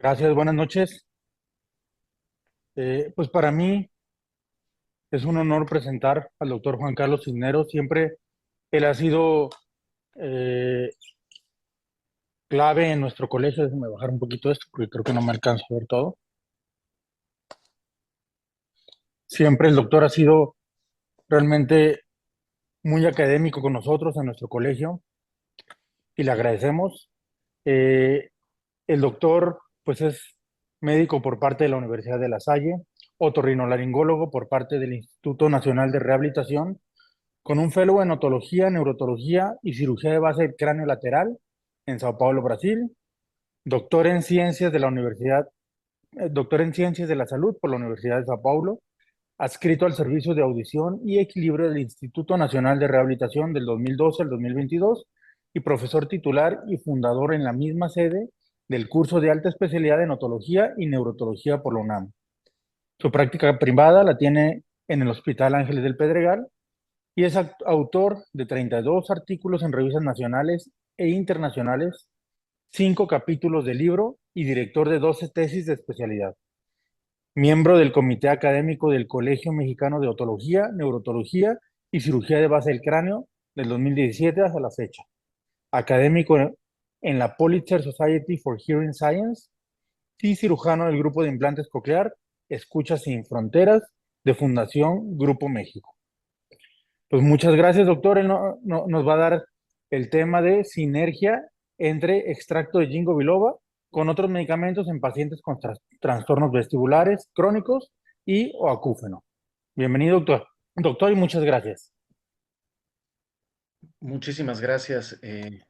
Gracias, buenas noches. Pues para mí es un honor presentar al doctor Juan Carlos Cisneros. Siempre él ha sido eh, clave en nuestro colegio. Déjame bajar un poquito esto porque creo que no me alcanzo a ver todo. Siempre el doctor ha sido realmente muy académico con nosotros en nuestro colegio y le agradecemos. Eh, el doctor pues es médico por parte de la Universidad de La Salle, otorrinolaringólogo por parte del Instituto Nacional de Rehabilitación, con un fellow en otología, neurotología y cirugía de base del cráneo lateral en Sao Paulo, Brasil, doctor en ciencias de la Universidad, doctor en ciencias de la salud por la Universidad de Sao Paulo, adscrito al servicio de audición y equilibrio del Instituto Nacional de Rehabilitación del 2012 al 2022 y profesor titular y fundador en la misma sede del curso de alta especialidad en otología y neurotología por la UNAM. Su práctica privada la tiene en el Hospital Ángeles del Pedregal y es autor de 32 artículos en revistas nacionales e internacionales, 5 capítulos de libro y director de 12 tesis de especialidad. Miembro del Comité Académico del Colegio Mexicano de Otología, Neurotología y Cirugía de Base del Cráneo del 2017 hasta la fecha. Académico en la Pulitzer Society for Hearing Science y cirujano del Grupo de Implantes Coclear Escucha Sin Fronteras de Fundación Grupo México. Pues muchas gracias, doctor. Él nos va a dar el tema de sinergia entre extracto de ginkgo biloba con otros medicamentos en pacientes con trastornos vestibulares crónicos y o acúfeno. Bienvenido, doctor. Doctor, y muchas gracias. Muchísimas gracias,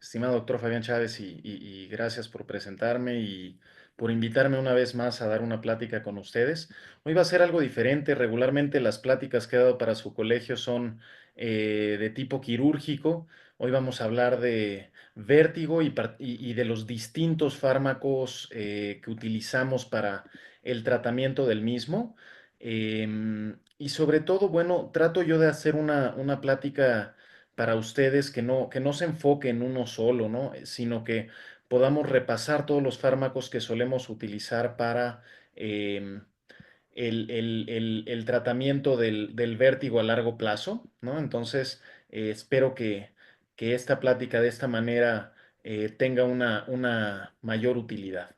estimado doctor Fabián Chávez, y gracias por presentarme y por invitarme una vez más a dar una plática con ustedes. Hoy va a ser algo diferente. Regularmente las pláticas que he dado para su colegio son de tipo quirúrgico. Hoy vamos a hablar de vértigo y de los distintos fármacos que utilizamos para el tratamiento del mismo. Y sobre todo, bueno, trato yo de hacer una plática para ustedes que no se enfoque en uno solo, ¿no? Sino que podamos repasar todos los fármacos que solemos utilizar para em, el tratamiento del vértigo a largo plazo, ¿no? Entonces, espero que esta plática de esta manera tenga una mayor utilidad.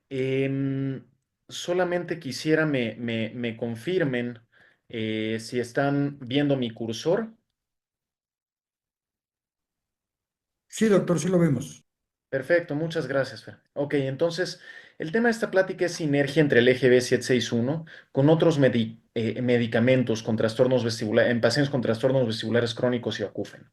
Em, Solamente quisiera me confirmen si están viendo mi cursor. Sí, doctor, sí lo vemos. Perfecto, muchas gracias, Fer. Ok, entonces el tema de esta plática es sinergia entre el EGB 761 con otros medicamentos con trastornos vestibulares, en pacientes con trastornos vestibulares crónicos y acúfeno.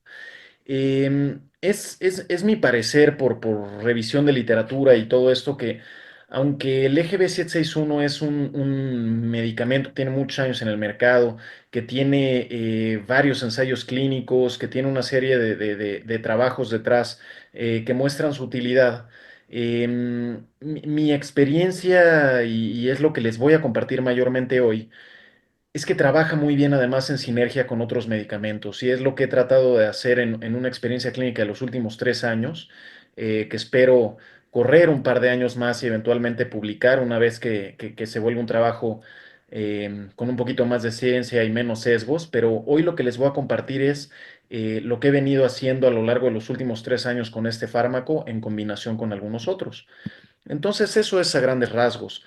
Es mi parecer por revisión de literatura y todo esto que aunque el EGB 761 es un medicamento, tiene muchos años en el mercado, que tiene varios ensayos clínicos, que tiene una serie de trabajos detrás que muestran su utilidad. Mi experiencia, y es lo que les voy a compartir mayormente hoy, es que trabaja muy bien además en sinergia con otros medicamentos y es lo que he tratado de hacer en una experiencia clínica de los últimos 3 años, que espero correr un par de años más y eventualmente publicar una vez que se vuelva un trabajo con un poquito más de ciencia y menos sesgos, pero hoy lo que les voy a compartir es lo que he venido haciendo a lo largo de los últimos 3 años con este fármaco en combinación con algunos otros. Entonces, eso es a grandes rasgos.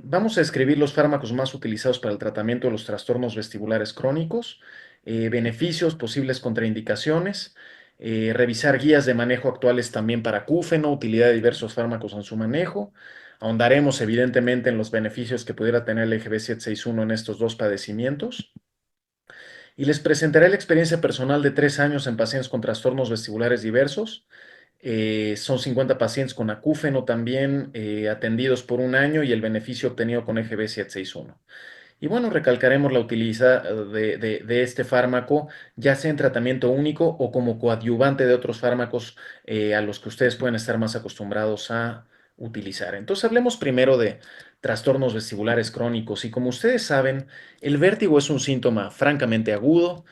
Vamos a escribir los fármacos más utilizados para el tratamiento de los trastornos vestibulares crónicos, beneficios, posibles contraindicaciones, revisar guías de manejo actuales también para acúfeno, utilidad de diversos fármacos en su manejo. Ahondaremos evidentemente en los beneficios que pudiera tener el EGB 761 en estos dos padecimientos. Y les presentaré la experiencia personal de 3 años en pacientes con trastornos vestibulares diversos. Son 50 pacientes con acúfeno también atendidos por un año y el beneficio obtenido con EGB 761. Y bueno, recalcaremos la utilidad de este fármaco, ya sea en tratamiento único o como coadyuvante de otros fármacos a los que ustedes pueden estar más acostumbrados a utilizar. Entonces, hablemos primero de trastornos vestibulares crónicos. Y como ustedes saben, el vértigo es un síntoma francamente agudo.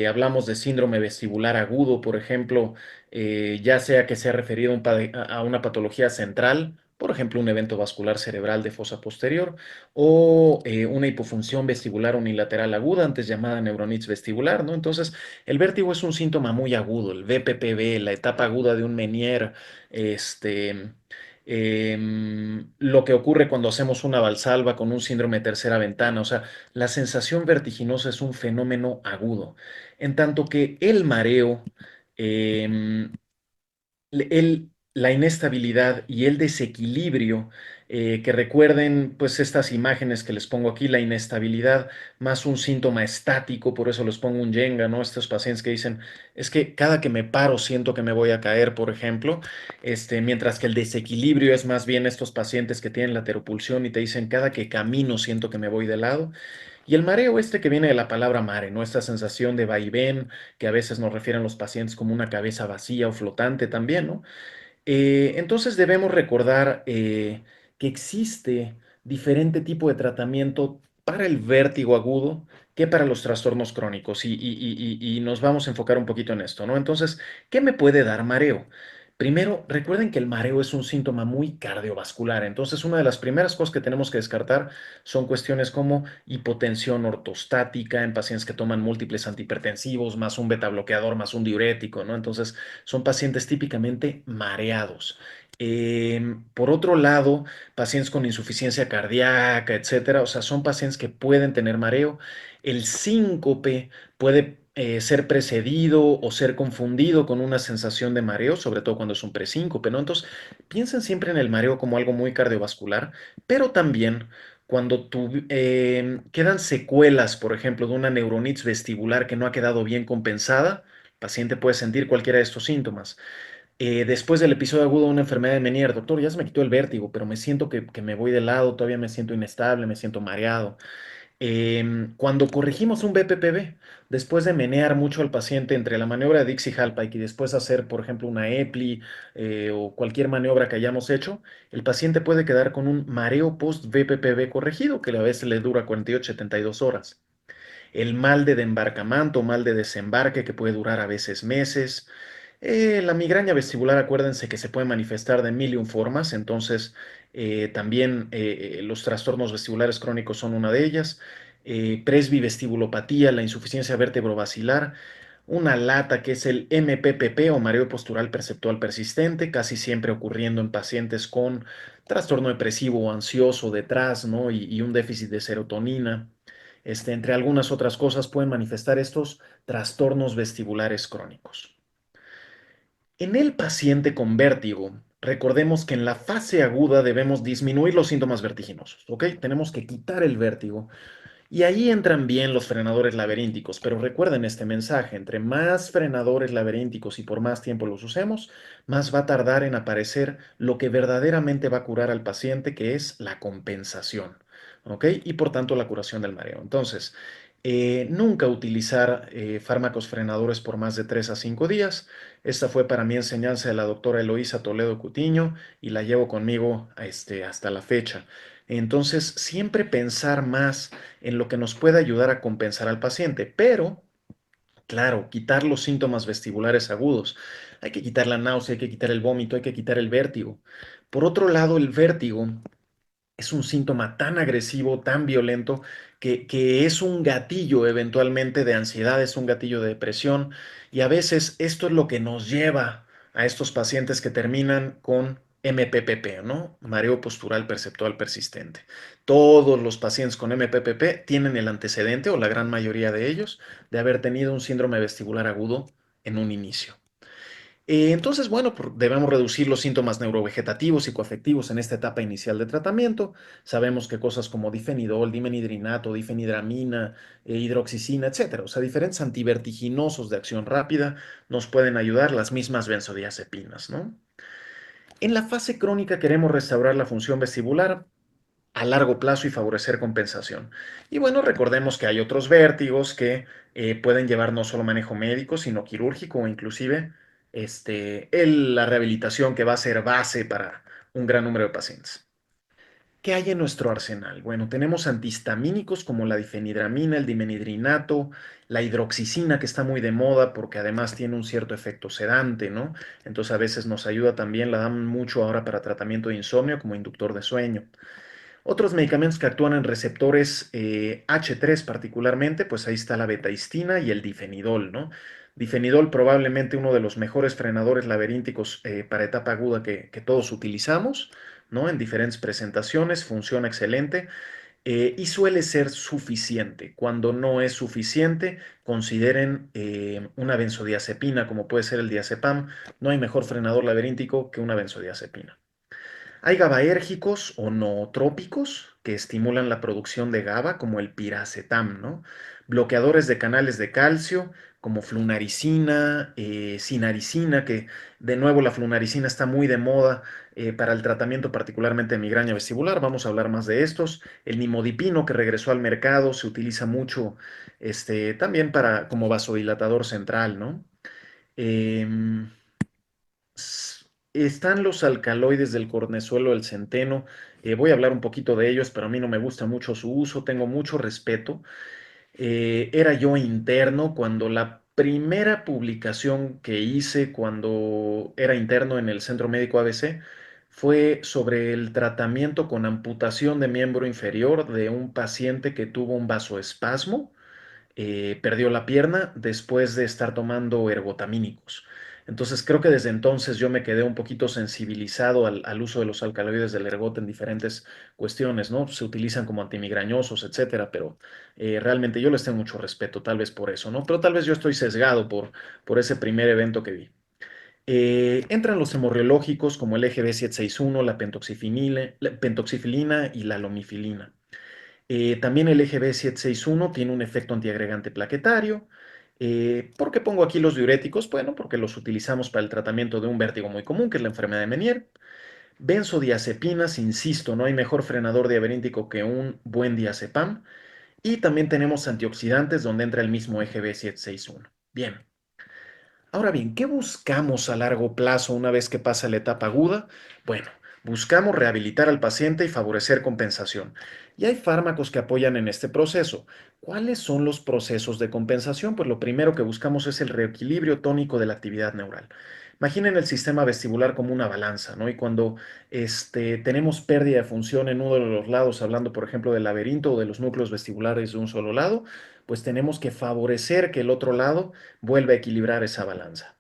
Hablamos de síndrome vestibular agudo, por ejemplo, ya sea que sea referido a una patología central por ejemplo, un evento vascular cerebral de fosa posterior o una hipofunción vestibular unilateral aguda, antes llamada neuronitis vestibular, ¿no? Entonces, el vértigo es un síntoma muy agudo, el VPPV, la etapa aguda de un Meniere, este, lo que ocurre cuando hacemos una valsalva con un síndrome de tercera ventana, o sea, la sensación vertiginosa es un fenómeno agudo, en tanto que el mareo, em, la inestabilidad y el desequilibrio, que recuerden pues estas imágenes que les pongo aquí, la inestabilidad más un síntoma estático, por eso les pongo un yenga, ¿no? Estos pacientes que dicen, es que cada que me paro siento que me voy a caer, por ejemplo, mientras que el desequilibrio es más bien estos pacientes que tienen la teropulsión y te dicen, cada que camino siento que me voy de lado. Y el mareo que viene de la palabra mare, ¿no? Esta sensación de vaivén que a veces nos refieren los pacientes como una cabeza vacía o flotante también, ¿no? Entonces debemos recordar que existe diferente tipo de tratamiento para el vértigo agudo que para los trastornos crónicos y nos vamos a enfocar un poquito en esto, ¿no? Entonces, ¿qué me puede dar mareo? Primero, recuerden que el mareo es un síntoma muy cardiovascular, entonces una de las primeras cosas que tenemos que descartar son cuestiones como hipotensión ortostática en pacientes que toman múltiples antihipertensivos, más un beta bloqueador, más un diurético, ¿no? Entonces, son pacientes típicamente mareados. Por otro lado, pacientes con insuficiencia cardíaca, etcétera, o sea, son pacientes que pueden tener mareo. El síncope puede ser precedido o ser confundido con una sensación de mareo, sobre todo cuando es un presíncope, ¿no? Entonces, piensen siempre en el mareo como algo muy cardiovascular, pero también cuando quedan secuelas, por ejemplo, de una neuronitis vestibular que no ha quedado bien compensada, el paciente puede sentir cualquiera de estos síntomas. Después del episodio agudo de una enfermedad de Meniere, doctor, ya se me quitó el vértigo, pero me siento que me voy de lado, todavía me siento inestable, me siento mareado. Cuando corregimos un BPPV, después de menear mucho al paciente entre la maniobra de Dixie-Hallpike y después hacer, por ejemplo, una EPLI o cualquier maniobra que hayamos hecho, el paciente puede quedar con un mareo post-BPPV corregido, que a veces le dura 48-72 horas. El mal de embarcamiento, mal de desembarque, que puede durar a veces meses. La migraña vestibular, acuérdense que se puede manifestar de mil y un formas, entonces también los trastornos vestibulares crónicos son una de ellas. Presbivestibulopatía, la insuficiencia vértebrovascular, una lata que es el MPPP o mareo postural perceptual persistente, casi siempre ocurriendo en pacientes con trastorno depresivo o ansioso detrás, ¿no? Y un déficit de serotonina. Entre algunas otras cosas pueden manifestar estos trastornos vestibulares crónicos. En el paciente con vértigo, recordemos que en la fase aguda debemos disminuir los síntomas vertiginosos, ¿ok? Tenemos que quitar el vértigo y ahí entran bien los frenadores laberínticos, pero recuerden este mensaje, entre más frenadores laberínticos y por más tiempo los usemos, más va a tardar en aparecer lo que verdaderamente va a curar al paciente, que es la compensación, ¿ok? Y por tanto la curación del mareo. Entonces, nunca utilizar fármacos frenadores por más de 3 a 5 días. Esta fue para mí enseñanza de la doctora Eloísa Toledo Cutiño y la llevo conmigo hasta la fecha. Entonces, siempre pensar más en lo que nos puede ayudar a compensar al paciente, pero, claro, quitar los síntomas vestibulares agudos. Hay que quitar la náusea, hay que quitar el vómito, hay que quitar el vértigo. Por otro lado, el vértigo es un síntoma tan agresivo, tan violento, que es un gatillo eventualmente de ansiedad, es un gatillo de depresión, y a veces esto es lo que nos lleva a estos pacientes que terminan con MPPP, ¿no? Mareo postural perceptual persistente. Todos los pacientes con MPPP tienen el antecedente, o la gran mayoría de ellos, de haber tenido un síndrome vestibular agudo en un inicio. Entonces, bueno, debemos reducir los síntomas neurovegetativos y coafectivos en esta etapa inicial de tratamiento. Sabemos que cosas como difenidol, dimenhidrinato, difenidramina, hidroxicina, etcétera, o sea, diferentes antivertiginosos de acción rápida nos pueden ayudar, las mismas benzodiazepinas, ¿no? En la fase crónica queremos restaurar la función vestibular a largo plazo y favorecer compensación. Y bueno, recordemos que hay otros vértigos que pueden llevar no solo manejo médico, sino quirúrgico o inclusive la rehabilitación que va a ser base para un gran número de pacientes. ¿Qué hay en nuestro arsenal? Bueno, tenemos antihistamínicos como la difenidramina, el dimenhidrinato, la hidroxicina, que está muy de moda porque además tiene un cierto efecto sedante, ¿no? Entonces a veces nos ayuda también, la dan mucho ahora para tratamiento de insomnio como inductor de sueño. Otros medicamentos que actúan en receptores H3 particularmente, pues ahí está la betahistina y el difenidol, ¿no? Difenidol probablemente uno de los mejores frenadores laberínticos para etapa aguda que todos utilizamos, ¿no? En diferentes presentaciones, funciona excelente y suele ser suficiente. Cuando no es suficiente, consideren una benzodiazepina, como puede ser el diazepam. No hay mejor frenador laberíntico que una benzodiazepina. Hay GABAérgicos o nootrópicos que estimulan la producción de GABA, como el piracetam, ¿no? Bloqueadores de canales de calcio, como flunaricina, sinaricina, que de nuevo la flunaricina está muy de moda para el tratamiento particularmente de migraña vestibular. Vamos a hablar más de estos. El nimodipino, que regresó al mercado, se utiliza mucho también como vasodilatador central, ¿no? Em, Están los alcaloides del cornezuelo del centeno. Voy a hablar un poquito de ellos, pero a mí no me gusta mucho su uso. Tengo mucho respeto. Era yo interno cuando la primera publicación que hice cuando era interno en el Centro Médico ABC fue sobre el tratamiento con amputación de miembro inferior de un paciente que tuvo un vasoespasmo, perdió la pierna después de estar tomando ergotamínicos. Entonces creo que desde entonces yo me quedé un poquito sensibilizado al uso de los alcaloides del ergot en diferentes cuestiones, ¿no? Se utilizan como antimigrañosos, etcétera, pero realmente yo les tengo mucho respeto, tal vez por eso, ¿no? Pero tal vez yo estoy sesgado por ese primer evento que vi. Entran los hemorreológicos como el EGB761, la pentoxifilina y la lomifilina. También el EGB761 tiene un efecto antiagregante plaquetario. ¿Por qué pongo aquí los diuréticos? Bueno, porque los utilizamos para el tratamiento de un vértigo muy común, que es la enfermedad de Meniere. Benzodiazepinas, insisto, no hay mejor frenador diaberíntico que un buen diazepam. Y también tenemos antioxidantes donde entra el mismo EGB761. Bien. Ahora bien, ¿qué buscamos a largo plazo una vez que pasa la etapa aguda? Bueno, buscamos rehabilitar al paciente y favorecer compensación. Y hay fármacos que apoyan en este proceso. ¿Cuáles son los procesos de compensación? Pues lo primero que buscamos es el reequilibrio tónico de la actividad neural. Imaginen el sistema vestibular como una balanza, ¿no? Y cuando tenemos pérdida de función en uno de los lados, hablando por ejemplo del laberinto o de los núcleos vestibulares de un solo lado, pues tenemos que favorecer que el otro lado vuelve a equilibrar esa balanza.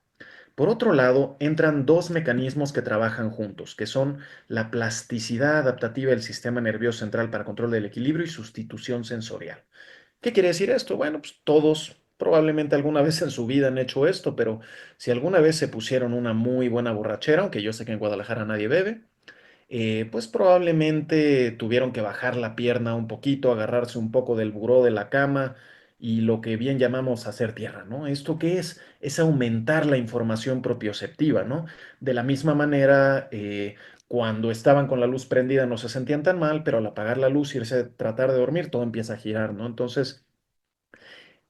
Por otro lado, entran dos mecanismos que trabajan juntos, que son la plasticidad adaptativa del sistema nervioso central para control del equilibrio y sustitución sensorial. ¿Qué quiere decir esto? Bueno, pues todos probablemente alguna vez en su vida han hecho esto, pero si alguna vez se pusieron una muy buena borrachera, aunque yo sé que en Guadalajara nadie bebe, pues probablemente tuvieron que bajar la pierna un poquito, agarrarse un poco del buró de la cama y lo que bien llamamos hacer tierra, ¿no? ¿Esto qué es? Es aumentar la información propioceptiva, ¿no? De la misma manera, cuando estaban con la luz prendida no se sentían tan mal, pero al apagar la luz y irse a tratar de dormir, todo empieza a girar, ¿no? Entonces,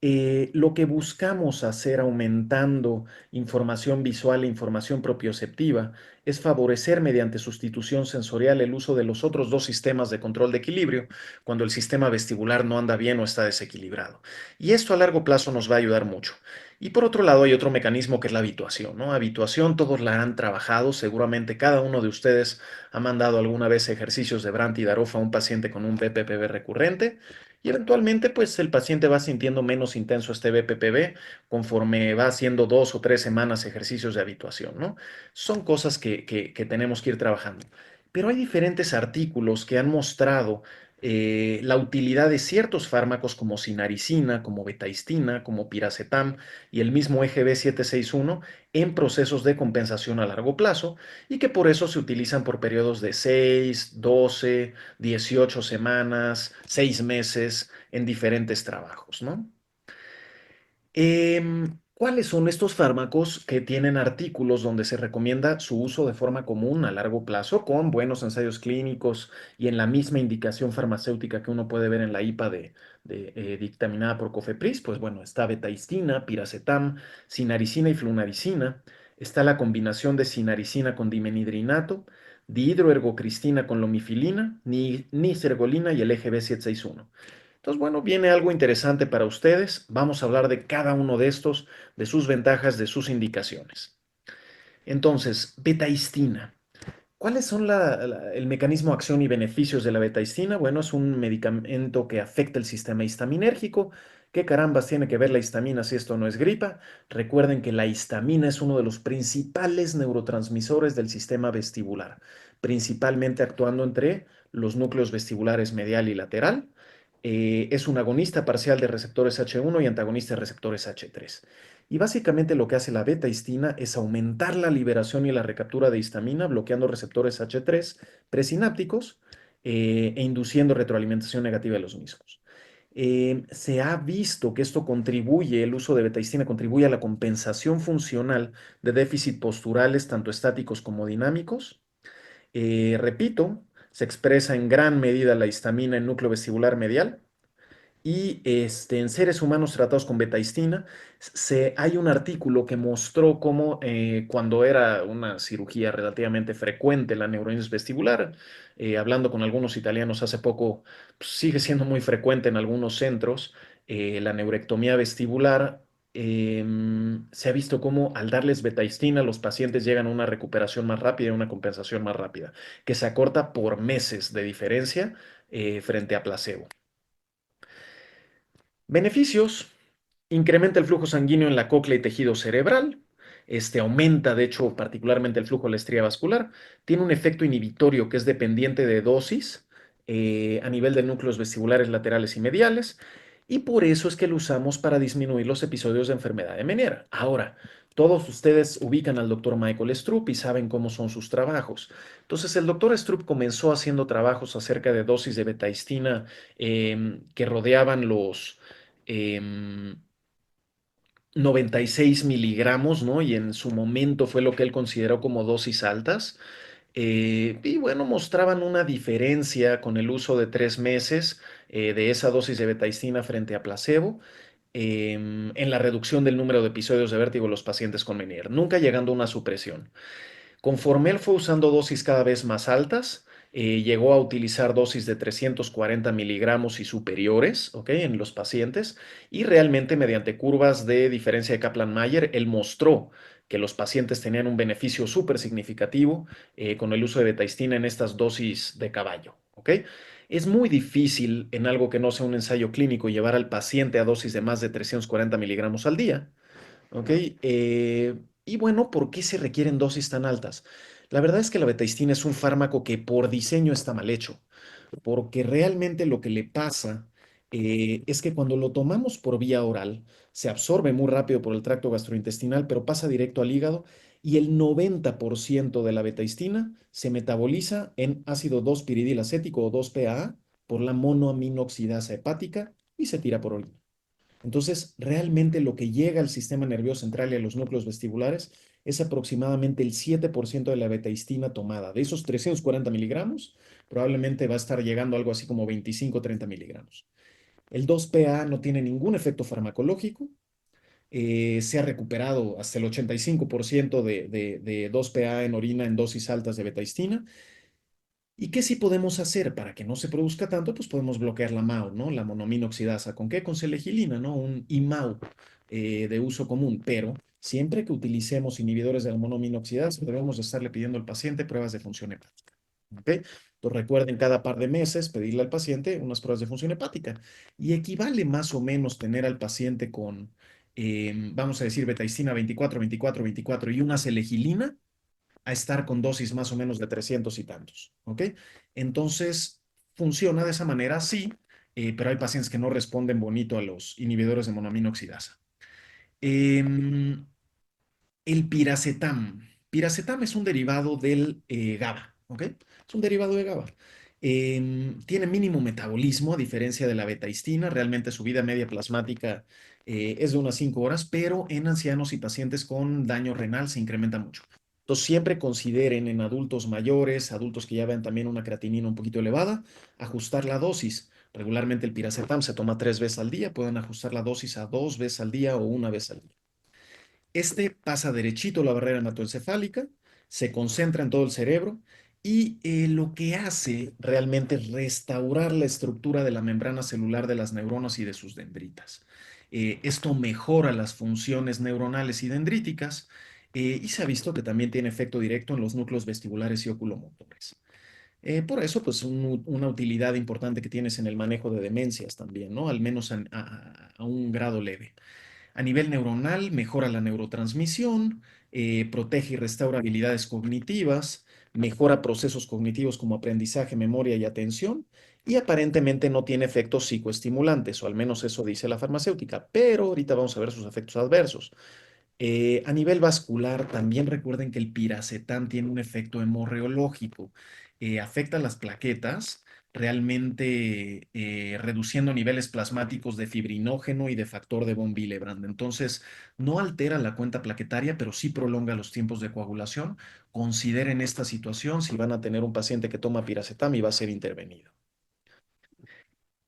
lo que buscamos hacer aumentando información visual e información propioceptiva es favorecer mediante sustitución sensorial el uso de los otros dos sistemas de control de equilibrio cuando el sistema vestibular no anda bien o está desequilibrado. Y esto a largo plazo nos va a ayudar mucho. Y por otro lado hay otro mecanismo que es la habituación, ¿no? Habituación, todos la han trabajado, seguramente cada uno de ustedes ha mandado alguna vez ejercicios de Brandt y Darofa a un paciente con un BPPB recurrente. Y eventualmente, pues el paciente va sintiendo menos intenso este BPPB conforme va haciendo 2 o 3 semanas ejercicios de habituación, ¿no? Son cosas que tenemos que ir trabajando. Pero hay diferentes artículos que han mostrado la utilidad de ciertos fármacos como sinaricina, como betaistina, como piracetam y el mismo EGB761 en procesos de compensación a largo plazo y que por eso se utilizan por periodos de 6, 12, 18 semanas, 6 meses en diferentes trabajos, ¿no? ¿Cuáles son estos fármacos que tienen artículos donde se recomienda su uso de forma común a largo plazo con buenos ensayos clínicos y en la misma indicación farmacéutica que uno puede ver en la IPA dictaminada por COFEPRIS? Pues bueno, está betaistina, piracetam, sinaricina y flunaricina. Está la combinación de sinaricina con dimenhidrinato, dihidroergocristina con lomifilina, nisergolina y el EGB761. Entonces, bueno, viene algo interesante para ustedes. Vamos a hablar de cada uno de estos, de sus ventajas, de sus indicaciones. Entonces, betahistina. ¿Cuáles son el mecanismo de acción y beneficios de la betahistina? Bueno, es un medicamento que afecta el sistema histaminérgico. ¿Qué carambas tiene que ver la histamina si esto no es gripa? Recuerden que la histamina es uno de los principales neurotransmisores del sistema vestibular, principalmente actuando entre los núcleos vestibulares medial y lateral. Es un agonista parcial de receptores H1 y antagonista de receptores H3. Y básicamente lo que hace la beta-histina es aumentar la liberación y la recaptura de histamina, bloqueando receptores H3 presinápticos e induciendo retroalimentación negativa de los mismos. Se ha visto que esto contribuye, el uso de beta-histina contribuye a la compensación funcional de déficit posturales, tanto estáticos como dinámicos. Repito, se expresa en gran medida la histamina en núcleo vestibular medial y en seres humanos tratados con betahistina, hay un artículo que mostró cómo cuando era una cirugía relativamente frecuente la neurosis vestibular, hablando con algunos italianos hace poco, pues, sigue siendo muy frecuente en algunos centros, la neurectomía vestibular. Se ha visto cómo al darles betahistina los pacientes llegan a una recuperación más rápida y una compensación más rápida, que se acorta por meses de diferencia frente a placebo. Beneficios: incrementa el flujo sanguíneo en la cóclea y tejido cerebral. Aumenta, de hecho, particularmente el flujo de la estría vascular. Tiene un efecto inhibitorio que es dependiente de dosis a nivel de núcleos vestibulares laterales y mediales. Y por eso es que lo usamos para disminuir los episodios de enfermedad de Meniere. Ahora, todos ustedes ubican al doctor Michael Stroop y saben cómo son sus trabajos. Entonces, el doctor Stroop comenzó haciendo trabajos acerca de dosis de betahistina que rodeaban los em, 96 miligramos, ¿no? Y en su momento fue lo que él consideró como dosis altas. Y bueno, mostraban una diferencia con el uso de 3 meses de esa dosis de betahistina frente a placebo en la reducción del número de episodios de vértigo en los pacientes con Meniere, nunca llegando a una supresión. Conforme él fue usando dosis cada vez más altas, llegó a utilizar dosis de 340 miligramos y superiores, ¿ok? En los pacientes, y realmente mediante curvas de diferencia de Kaplan-Meier, él mostró que los pacientes tenían un beneficio súper significativo con el uso de betahistina en estas dosis de caballo, ¿ok? Es muy difícil en algo que no sea un ensayo clínico llevar al paciente a dosis de más de 340 miligramos al día. ¿Ok? Y bueno, ¿por qué se requieren dosis tan altas? La verdad es que la betahistina es un fármaco que por diseño está mal hecho, porque realmente lo que le pasa es que cuando lo tomamos por vía oral, se absorbe muy rápido por el tracto gastrointestinal, pero pasa directo al hígado y el 90% de la betahistina se metaboliza en ácido 2-piridilacético o 2-PAA por la monoaminoxidasa hepática y se tira por orina. Entonces, realmente lo que llega al sistema nervioso central y a los núcleos vestibulares es aproximadamente el 7% de la betahistina tomada. De esos 340 miligramos, probablemente va a estar llegando algo así como 25-30 miligramos. El 2-PA no tiene ningún efecto farmacológico. Se ha recuperado hasta el 85% de 2-PA en orina en dosis altas de betahistina. ¿Y qué sí podemos hacer para que no se produzca tanto? Pues podemos bloquear la MAO, ¿no? La monoaminoxidasa. ¿Con qué? Con selegilina, ¿no? Un IMAO de uso común. Pero siempre que utilicemos inhibidores de la monoaminoxidasa, debemos estarle pidiendo al paciente pruebas de función hepática. ¿Ok? Entonces recuerden cada par de meses pedirle al paciente unas pruebas de función hepática. Y equivale más o menos tener al paciente con, vamos a decir, betahistina 24, 24, 24 y una selegilina a estar con dosis más o menos de 300 y tantos, ¿ok? Entonces, funciona de esa manera, sí, pero hay pacientes que no responden bonito a los inhibidores de monoaminoxidasa. Em, el piracetam. Piracetam es un derivado del GABA, ¿ok? Es un derivado de GABA. Tiene mínimo metabolismo, a diferencia de la betahistina. Realmente su vida media plasmática es de unas 5 horas, pero en ancianos y pacientes con daño renal se incrementa mucho. Entonces, siempre consideren en adultos mayores, adultos que ya vean también una creatinina un poquito elevada, ajustar la dosis. Regularmente el piracetam se toma 3 veces al día, pueden ajustar la dosis a 2 veces al día o 1 vez al día. Pasa derechito la barrera hematoencefálica, se concentra en todo el cerebro y lo que hace realmente es restaurar la estructura de la membrana celular de las neuronas y de sus dendritas. Esto mejora las funciones neuronales y dendríticas y se ha visto que también tiene efecto directo en los núcleos vestibulares y oculomotores. Por eso, pues una utilidad importante que tienes en el manejo de demencias también, ¿no? Al menos a un grado leve. A nivel neuronal, mejora la neurotransmisión, protege y restaura habilidades cognitivas, mejora procesos cognitivos como aprendizaje, memoria y atención, y aparentemente no tiene efectos psicoestimulantes, o al menos eso dice la farmacéutica, pero ahorita vamos a ver sus efectos adversos. A nivel vascular, también recuerden que el piracetam tiene un efecto hemorreológico. Afecta las plaquetas, realmente reduciendo niveles plasmáticos de fibrinógeno y de factor de von Willebrand. Entonces, no altera la cuenta plaquetaria, pero sí prolonga los tiempos de coagulación. Consideren esta situación si van a tener un paciente que toma piracetam y va a ser intervenido.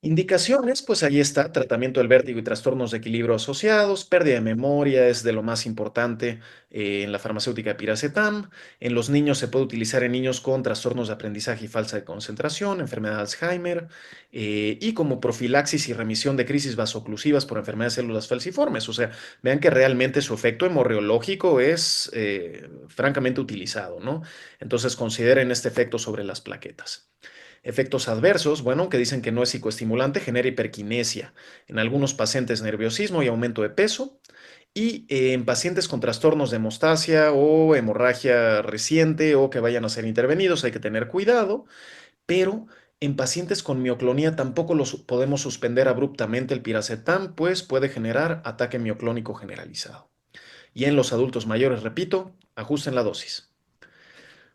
Indicaciones, pues ahí está, tratamiento del vértigo y trastornos de equilibrio asociados, pérdida de memoria es de lo más importante en la farmacéutica de piracetam. En los niños se puede utilizar en niños con trastornos de aprendizaje y falsa de concentración, enfermedad de Alzheimer, y como profilaxis y remisión de crisis vasoclusivas por enfermedades de células falciformes. O sea, vean que realmente su efecto hemorreológico es francamente utilizado, ¿no? Entonces consideren este efecto sobre las plaquetas. Efectos adversos, bueno, que dicen que no es psicoestimulante, genera hiperquinesia. En algunos pacientes nerviosismo y aumento de peso. Y en pacientes con trastornos de hemostasia o hemorragia reciente o que vayan a ser intervenidos hay que tener cuidado, pero en pacientes con mioclonía tampoco los podemos suspender abruptamente el piracetam, pues puede generar ataque mioclónico generalizado. Y en los adultos mayores, repito, ajusten la dosis.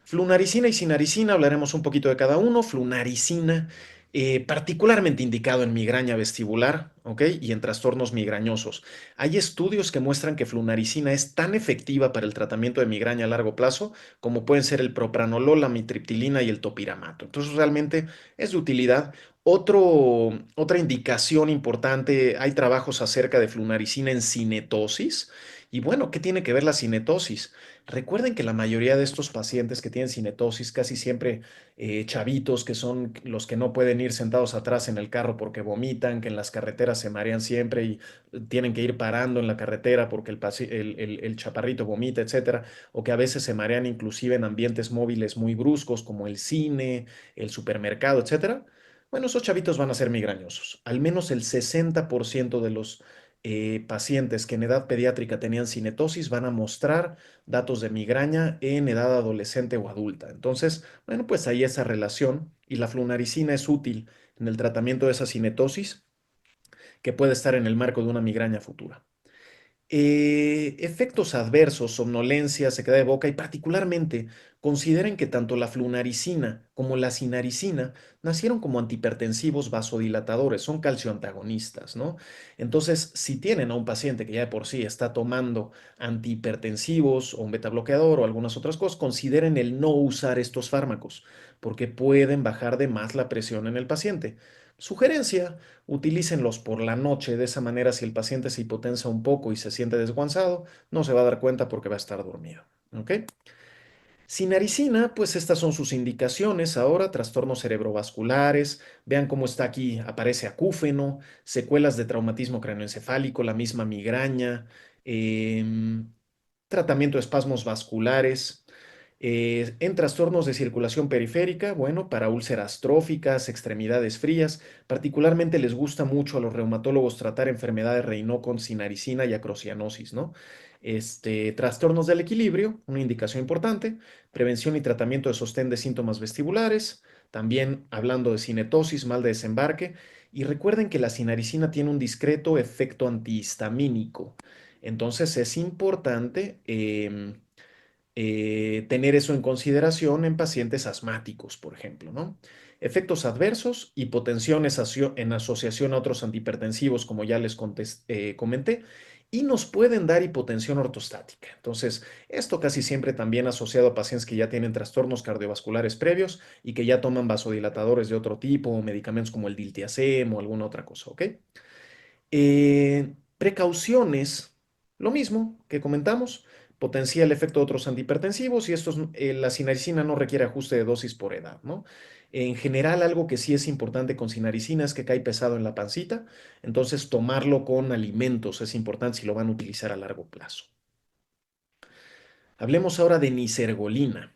Flunaricina y sinaricina, hablaremos un poquito de cada uno. Flunaricina, particularmente indicado en migraña vestibular, ¿ok? Y en trastornos migrañosos. Hay estudios que muestran que flunaricina es tan efectiva para el tratamiento de migraña a largo plazo como pueden ser el propranolol, la mitriptilina y el topiramato. Entonces, realmente es de utilidad. Otra indicación importante, hay trabajos acerca de flunaricina en cinetosis. Y bueno, ¿qué tiene que ver la cinetosis? Recuerden que la mayoría de estos pacientes que tienen cinetosis, casi siempre chavitos, que son los que no pueden ir sentados atrás en el carro porque vomitan, que en las carreteras se marean siempre y tienen que ir parando en la carretera porque el chaparrito vomita, etcétera, o que a veces se marean inclusive en ambientes móviles muy bruscos como el cine, el supermercado, etcétera. Bueno, esos chavitos van a ser migrañosos. Al menos el 60% de los pacientes que en edad pediátrica tenían cinetosis van a mostrar datos de migraña en edad adolescente o adulta. Entonces, bueno, pues ahí esa relación y la flunaricina es útil en el tratamiento de esa cinetosis que puede estar en el marco de una migraña futura. Efectos adversos, somnolencia, sequedad de boca y particularmente consideren que tanto la flunaricina como la sinaricina nacieron como antihipertensivos vasodilatadores, son calcioantagonistas, ¿no? Entonces, si tienen a un paciente que ya de por sí está tomando antihipertensivos o un betabloqueador o algunas otras cosas, consideren el no usar estos fármacos porque pueden bajar de más la presión en el paciente. Sugerencia, utilícenlos por la noche, de esa manera si el paciente se hipotensa un poco y se siente desguanzado, no se va a dar cuenta porque va a estar dormido. ¿Ok? Sinaricina, pues estas son sus indicaciones ahora, trastornos cerebrovasculares, vean cómo está aquí, aparece acúfeno, secuelas de traumatismo craneoencefálico, la misma migraña, em, tratamiento de espasmos vasculares, en trastornos de circulación periférica, bueno, para úlceras tróficas, extremidades frías, particularmente les gusta mucho a los reumatólogos tratar enfermedades Raynaud con sinaricina y acrocianosis, ¿no? Trastornos del equilibrio, una indicación importante, prevención y tratamiento de sostén de síntomas vestibulares, también hablando de cinetosis, mal de desembarque, y recuerden que la sinaricina tiene un discreto efecto antihistamínico, entonces es importante tener eso en consideración en pacientes asmáticos, por ejemplo, ¿no? Efectos adversos, hipotensión en asociación a otros antihipertensivos, como ya les comenté, y nos pueden dar hipotensión ortostática. Entonces, esto casi siempre también asociado a pacientes que ya tienen trastornos cardiovasculares previos y que ya toman vasodilatadores de otro tipo, o medicamentos como el diltiazem o alguna otra cosa, ¿ok? Precauciones, lo mismo que comentamos, potencia el efecto de otros antihipertensivos y la sinaricina no requiere ajuste de dosis por edad, ¿no? En general, algo que sí es importante con sinaricina es que cae pesado en la pancita, entonces tomarlo con alimentos es importante si lo van a utilizar a largo plazo. Hablemos ahora de nisergolina.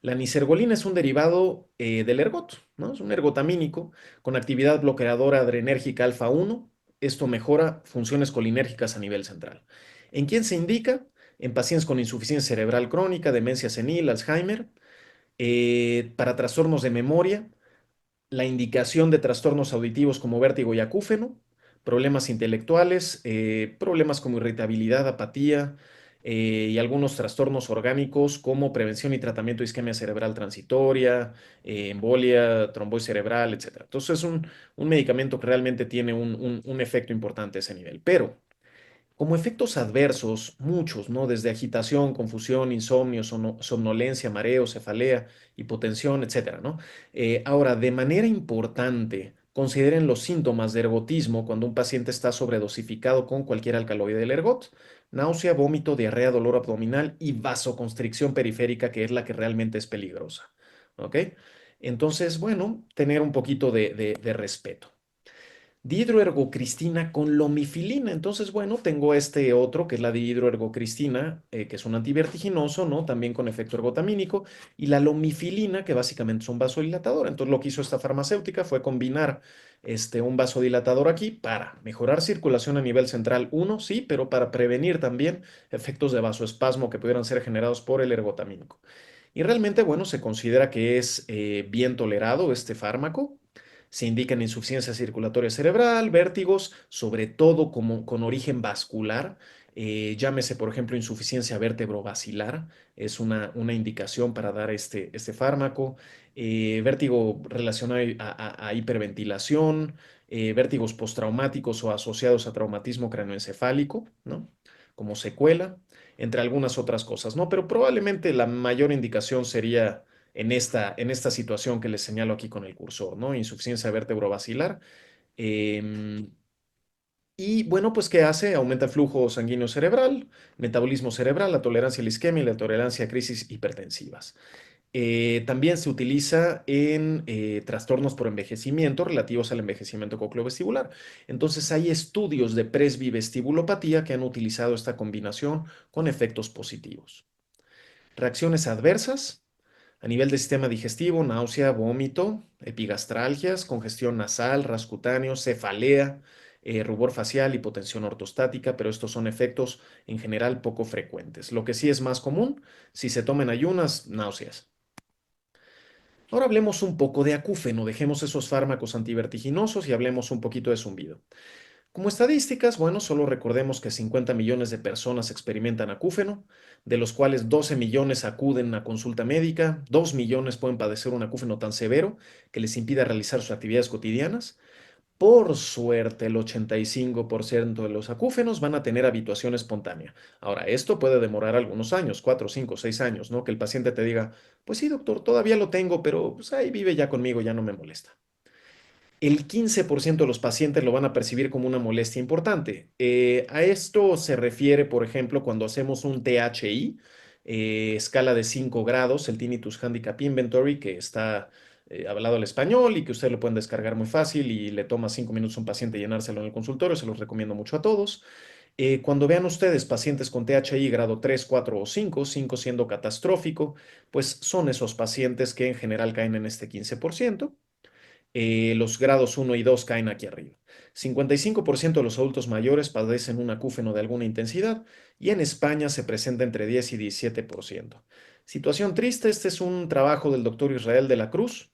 La nisergolina es un derivado del ergot, ¿no? Es un ergotamínico con actividad bloqueadora adrenérgica alfa 1. Esto mejora funciones colinérgicas a nivel central. ¿En quién se indica? En pacientes con insuficiencia cerebral crónica, demencia senil, Alzheimer, para trastornos de memoria, la indicación de trastornos auditivos como vértigo y acúfeno, problemas intelectuales, problemas como irritabilidad, apatía y algunos trastornos orgánicos como prevención y tratamiento de isquemia cerebral transitoria, embolia, trombosis cerebral, etc. Entonces es un medicamento que realmente tiene un efecto importante a ese nivel. Pero como efectos adversos, muchos, ¿no? Desde agitación, confusión, insomnio, somnolencia, mareo, cefalea, hipotensión, etcétera, ¿no? Ahora, de manera importante, consideren los síntomas de ergotismo cuando un paciente está sobredosificado con cualquier alcaloide del ergot: náusea, vómito, diarrea, dolor abdominal y vasoconstricción periférica, que es la que realmente es peligrosa, ¿ok? Entonces, bueno, tener un poquito de respeto. Dihidroergocristina con lomifilina. Entonces, bueno, tengo este otro que es la dihidroergocristina, que es un antivertiginoso, ¿no? También con efecto ergotamínico, y la lomifilina, que básicamente es un vasodilatador. Entonces, lo que hizo esta farmacéutica fue combinar un vasodilatador aquí para mejorar circulación a nivel central, uno, sí, pero para prevenir también efectos de vasoespasmo que pudieran ser generados por el ergotamínico. Y realmente, bueno, se considera que es bien tolerado este fármaco. Se indican insuficiencia circulatoria cerebral, vértigos, sobre todo como, con origen vascular. Llámese, por ejemplo, insuficiencia vértebro-basilar. Es una indicación para dar este fármaco. Vértigo relacionado a hiperventilación, vértigos postraumáticos o asociados a traumatismo craneoencefálico, ¿no? Como secuela, entre algunas otras cosas, ¿no? Pero probablemente la mayor indicación sería en esta situación que les señalo aquí con el cursor, ¿no? Insuficiencia vértebro-basilar. Em, y bueno, pues ¿qué hace? Aumenta el flujo sanguíneo cerebral, metabolismo cerebral, la tolerancia a la isquemia y la tolerancia a crisis hipertensivas. También se utiliza en trastornos por envejecimiento relativos al envejecimiento cocleovestibular. Entonces hay estudios de presbivestibulopatía que han utilizado esta combinación con efectos positivos. Reacciones adversas. A nivel del sistema digestivo: náusea, vómito, epigastralgias, congestión nasal, ras cutáneo, cefalea, rubor facial, hipotensión ortostática, pero estos son efectos en general poco frecuentes. Lo que sí es más común, si se toman ayunas, náuseas. Ahora hablemos un poco de acúfeno, dejemos esos fármacos antivertiginosos y hablemos un poquito de zumbido. Como estadísticas, bueno, solo recordemos que 50 millones de personas experimentan acúfeno, de los cuales 12 millones acuden a consulta médica, 2 millones pueden padecer un acúfeno tan severo que les impida realizar sus actividades cotidianas. Por suerte, el 85% de los acúfenos van a tener habituación espontánea. Ahora, esto puede demorar algunos años, 4, 5, 6 años, ¿no? Que el paciente te diga: pues sí, doctor, todavía lo tengo, pero pues ahí vive ya conmigo, ya no me molesta. El 15% de los pacientes lo van a percibir como una molestia importante. A esto se refiere, por ejemplo, cuando hacemos un THI, escala de 5 grados, el Tinnitus Handicap Inventory, que está hablado al español y que ustedes lo pueden descargar muy fácil y le toma 5 minutos a un paciente llenárselo en el consultorio, se los recomiendo mucho a todos. Cuando vean ustedes pacientes con THI grado 3, 4 o 5, 5 siendo catastrófico, pues son esos pacientes que en general caen en este 15%. Los grados 1 y 2 caen aquí arriba. 55% de los adultos mayores padecen un acúfeno de alguna intensidad y en España se presenta entre 10 y 17%. Situación triste: este es un trabajo del doctor Israel de la Cruz,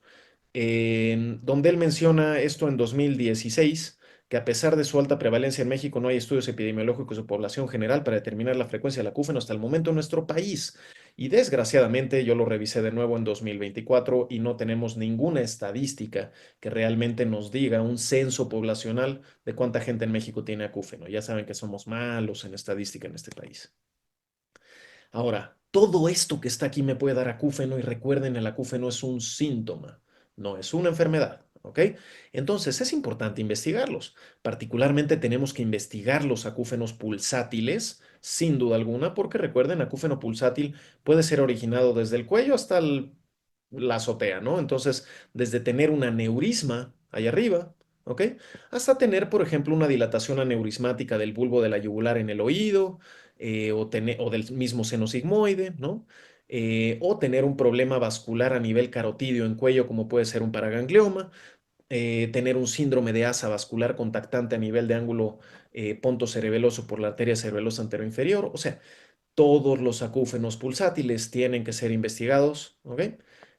donde él menciona esto en 2016, que a pesar de su alta prevalencia en México, no hay estudios epidemiológicos de población general para determinar la frecuencia del acúfeno hasta el momento en nuestro país. Y desgraciadamente yo lo revisé de nuevo en 2024 y no tenemos ninguna estadística que realmente nos diga un censo poblacional de cuánta gente en México tiene acúfeno. Ya saben que somos malos en estadística en este país. Ahora, todo esto que está aquí me puede dar acúfeno y recuerden, el acúfeno es un síntoma, no es una enfermedad, ¿ok? Entonces es importante investigarlos. Particularmente tenemos que investigar los acúfenos pulsátiles, sin duda alguna, porque recuerden, acúfeno pulsátil puede ser originado desde el cuello hasta la azotea, ¿no? Entonces, desde tener un aneurisma ahí arriba, ¿ok? Hasta tener, por ejemplo, una dilatación aneurismática del bulbo de la yugular en el oído, o del mismo seno sigmoide, ¿no? O tener un problema vascular a nivel carotidio en cuello, como puede ser un paraganglioma, tener un síndrome de asa vascular contactante a nivel de ángulo pontocerebeloso por la arteria cerebelosa anteroinferior. O sea, todos los acúfenos pulsátiles tienen que ser investigados, ¿ok?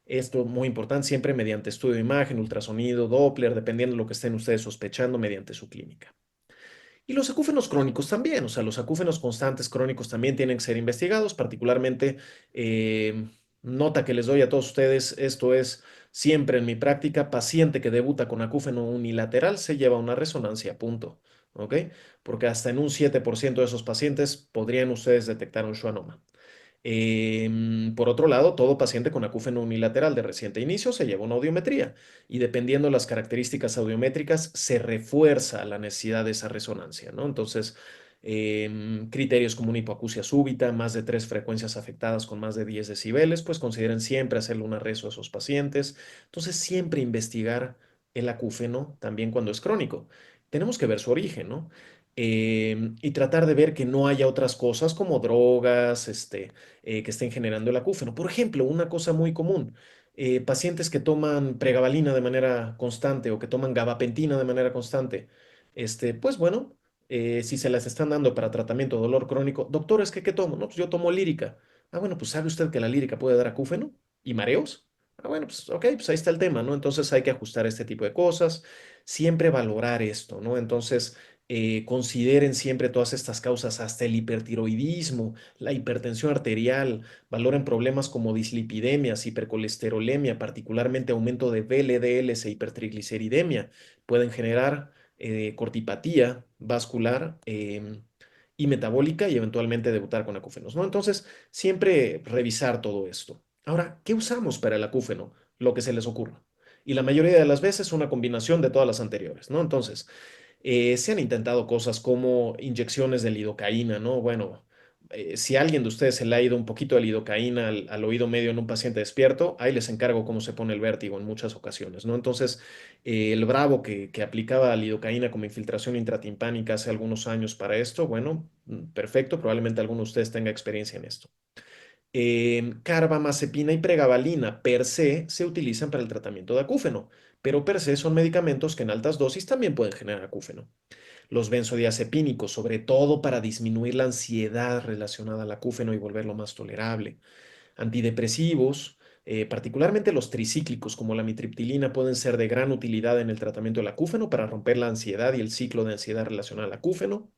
Esto es muy importante, siempre mediante estudio de imagen, ultrasonido, Doppler, dependiendo de lo que estén ustedes sospechando mediante su clínica. Y los acúfenos crónicos también, o sea, los acúfenos constantes crónicos también tienen que ser investigados, particularmente, nota que les doy a todos ustedes, esto es siempre en mi práctica, paciente que debuta con acúfeno unilateral se lleva una resonancia, punto, ¿ok? Porque hasta en un 7% de esos pacientes podrían ustedes detectar un schwannoma. Por otro lado, todo paciente con acúfeno unilateral de reciente inicio se lleva una audiometría y dependiendo de las características audiométricas se refuerza la necesidad de esa resonancia, ¿no? Entonces, criterios como una hipoacusia súbita, más de 3 frecuencias afectadas con más de 10 decibeles, pues consideren siempre hacerle una rezo a esos pacientes. Entonces, siempre investigar el acúfeno también cuando es crónico. Tenemos que ver su origen, ¿no? Y tratar de ver que no haya otras cosas como drogas, que estén generando el acúfeno. Por ejemplo, una cosa muy común, pacientes que toman pregabalina de manera constante o que toman gabapentina de manera constante, pues bueno, si se las están dando para tratamiento de dolor crónico, doctor, ¿es que qué tomo? No, pues yo tomo lírica. Ah, bueno, pues ¿sabe usted que la lírica puede dar acúfeno y mareos? Ah, bueno, pues ok, pues ahí está el tema, ¿no? Entonces hay que ajustar este tipo de cosas, siempre valorar esto, ¿no? Entonces, consideren siempre todas estas causas, hasta el hipertiroidismo, la hipertensión arterial, valoren problemas como dislipidemias, hipercolesterolemia, particularmente aumento de VLDLs e hipertrigliceridemia. Pueden generar cortipatía vascular y metabólica y eventualmente debutar con acúfenos, ¿no? Entonces, siempre revisar todo esto. Ahora, ¿qué usamos para el acúfeno? Lo que se les ocurra. Y la mayoría de las veces una combinación de todas las anteriores, ¿no? Entonces, se han intentado cosas como inyecciones de lidocaína, ¿no? Bueno, si a alguien de ustedes se le ha ido un poquito de lidocaína al oído medio en un paciente despierto, ahí les encargo cómo se pone el vértigo en muchas ocasiones, ¿no? Entonces, el Bravo que aplicaba lidocaína como infiltración intratimpánica hace algunos años para esto, bueno, perfecto, probablemente alguno de ustedes tenga experiencia en esto. Carbamazepina y pregabalina per se utilizan para el tratamiento de acúfeno, pero per se son medicamentos que en altas dosis también pueden generar acúfeno. Los benzodiazepínicos, sobre todo para disminuir la ansiedad relacionada al acúfeno y volverlo más tolerable. Antidepresivos, particularmente los tricíclicos como la mitriptilina, pueden ser de gran utilidad en el tratamiento del acúfeno para romper la ansiedad y el ciclo de ansiedad relacionada al acúfeno.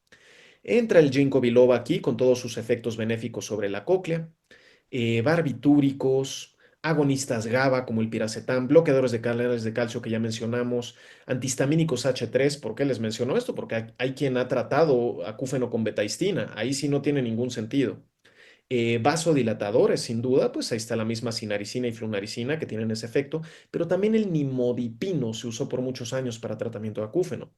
Entra el ginkgo biloba aquí con todos sus efectos benéficos sobre la cóclea, barbitúricos, agonistas GABA como el piracetam, bloqueadores de canales de calcio que ya mencionamos, antihistamínicos H3. ¿Por qué les menciono esto? Porque hay quien ha tratado acúfeno con betaistina, ahí sí no tiene ningún sentido. Vasodilatadores, sin duda, pues ahí está la misma sinaricina y flunaricina que tienen ese efecto, pero también el nimodipino se usó por muchos años para tratamiento de acúfeno.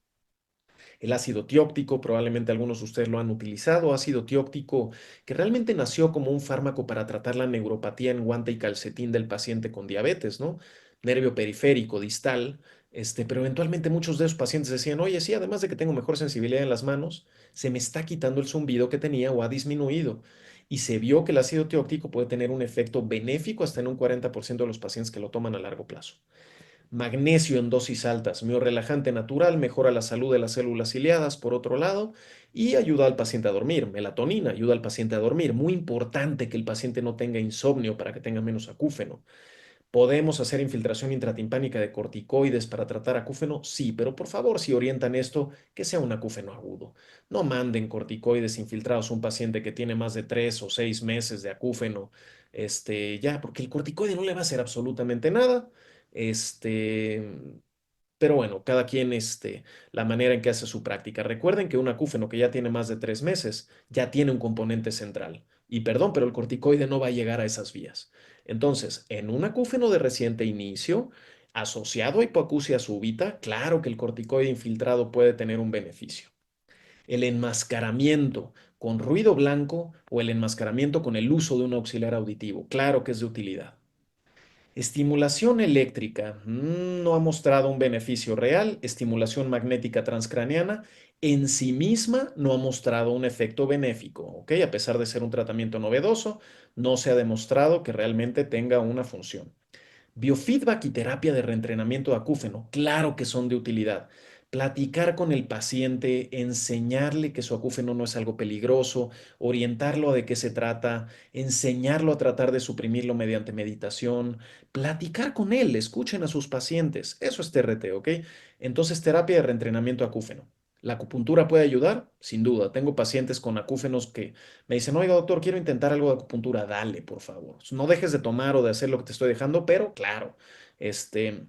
El ácido tióptico, probablemente algunos de ustedes lo han utilizado, ácido tióptico que realmente nació como un fármaco para tratar la neuropatía en guante y calcetín del paciente con diabetes, ¿no? Nervio periférico distal, pero eventualmente muchos de esos pacientes decían, oye, sí, además de que tengo mejor sensibilidad en las manos, se me está quitando el zumbido que tenía o ha disminuido. Y se vio que el ácido tióptico puede tener un efecto benéfico hasta en un 40% de los pacientes que lo toman a largo plazo. Magnesio en dosis altas, miorrelajante natural, mejora la salud de las células ciliadas, por otro lado, y ayuda al paciente a dormir. Melatonina ayuda al paciente a dormir. Muy importante que el paciente no tenga insomnio para que tenga menos acúfeno. ¿Podemos hacer infiltración intratimpánica de corticoides para tratar acúfeno? Sí, pero por favor, si orientan esto, que sea un acúfeno agudo. No manden corticoides infiltrados a un paciente que tiene más de 3 o 6 meses de acúfeno, ya, porque el corticoide no le va a hacer absolutamente nada. Este, pero bueno, cada quien, la manera en que hace su práctica. Recuerden que un acúfeno que ya tiene más de 3 meses ya tiene un componente central. Y perdón, pero el corticoide no va a llegar a esas vías. Entonces, en un acúfeno de reciente inicio, asociado a hipoacusia súbita, claro que el corticoide infiltrado puede tener un beneficio. El enmascaramiento. con ruido blanco o el enmascaramiento con el uso de un auxiliar auditivo. Claro que es de utilidad. Estimulación eléctrica no ha mostrado un beneficio real. Estimulación magnética transcraneana en sí misma no ha mostrado un efecto benéfico, ¿ok? A pesar de ser un tratamiento novedoso, no se ha demostrado que realmente tenga una función. Biofeedback y terapia de reentrenamiento de acúfeno, claro que son de utilidad. Platicar con el paciente, enseñarle que su acúfeno no es algo peligroso, orientarlo a de qué se trata, enseñarlo a tratar de suprimirlo mediante meditación, platicar con él, escuchen a sus pacientes. Eso es TRT, ¿ok? Entonces, terapia de reentrenamiento de acúfeno. ¿La acupuntura puede ayudar? Sin duda. Tengo pacientes con acúfenos que me dicen, oiga, doctor, quiero intentar algo de acupuntura. Dale, por favor. No dejes de tomar o de hacer lo que te estoy dejando, pero claro, este,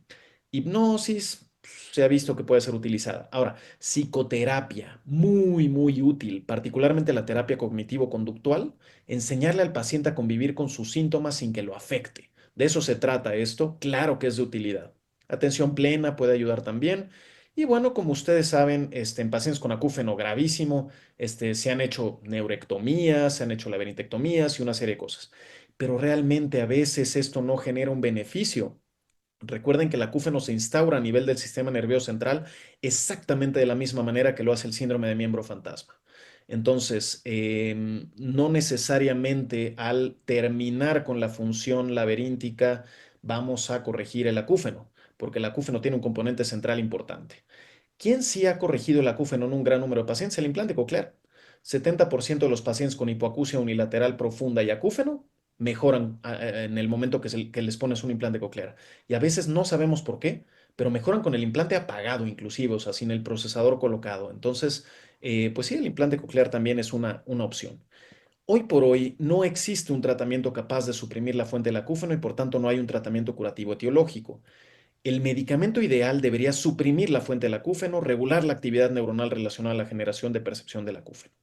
hipnosis se ha visto que puede ser utilizada. Ahora, psicoterapia, muy, muy útil, particularmente la terapia cognitivo-conductual, enseñarle al paciente a convivir con sus síntomas sin que lo afecte. De eso se trata esto, claro que es de utilidad. Atención plena puede ayudar también. Y bueno, como ustedes saben, en pacientes con acúfeno gravísimo, se han hecho neurectomías, se han hecho labirintectomías y una serie de cosas. Pero realmente a veces esto no genera un beneficio. Recuerden que el acúfeno se instaura a nivel del sistema nervioso central exactamente de la misma manera que lo hace el síndrome de miembro fantasma. Entonces, no necesariamente al terminar con la función laberíntica vamos a corregir el acúfeno, porque el acúfeno tiene un componente central importante. ¿Quién sí ha corregido el acúfeno en un gran número de pacientes? El implante coclear. 70% de los pacientes con hipoacusia unilateral profunda y acúfeno mejoran en el momento que les pones un implante coclear. Y a veces no sabemos por qué, pero mejoran con el implante apagado inclusive, o sea, sin el procesador colocado. Entonces, pues sí, el implante coclear también es una opción. Hoy por hoy no existe un tratamiento capaz de suprimir la fuente del acúfeno y por tanto no hay un tratamiento curativo etiológico. El medicamento ideal debería suprimir la fuente del acúfeno, regular la actividad neuronal relacionada a la generación de percepción del acúfeno.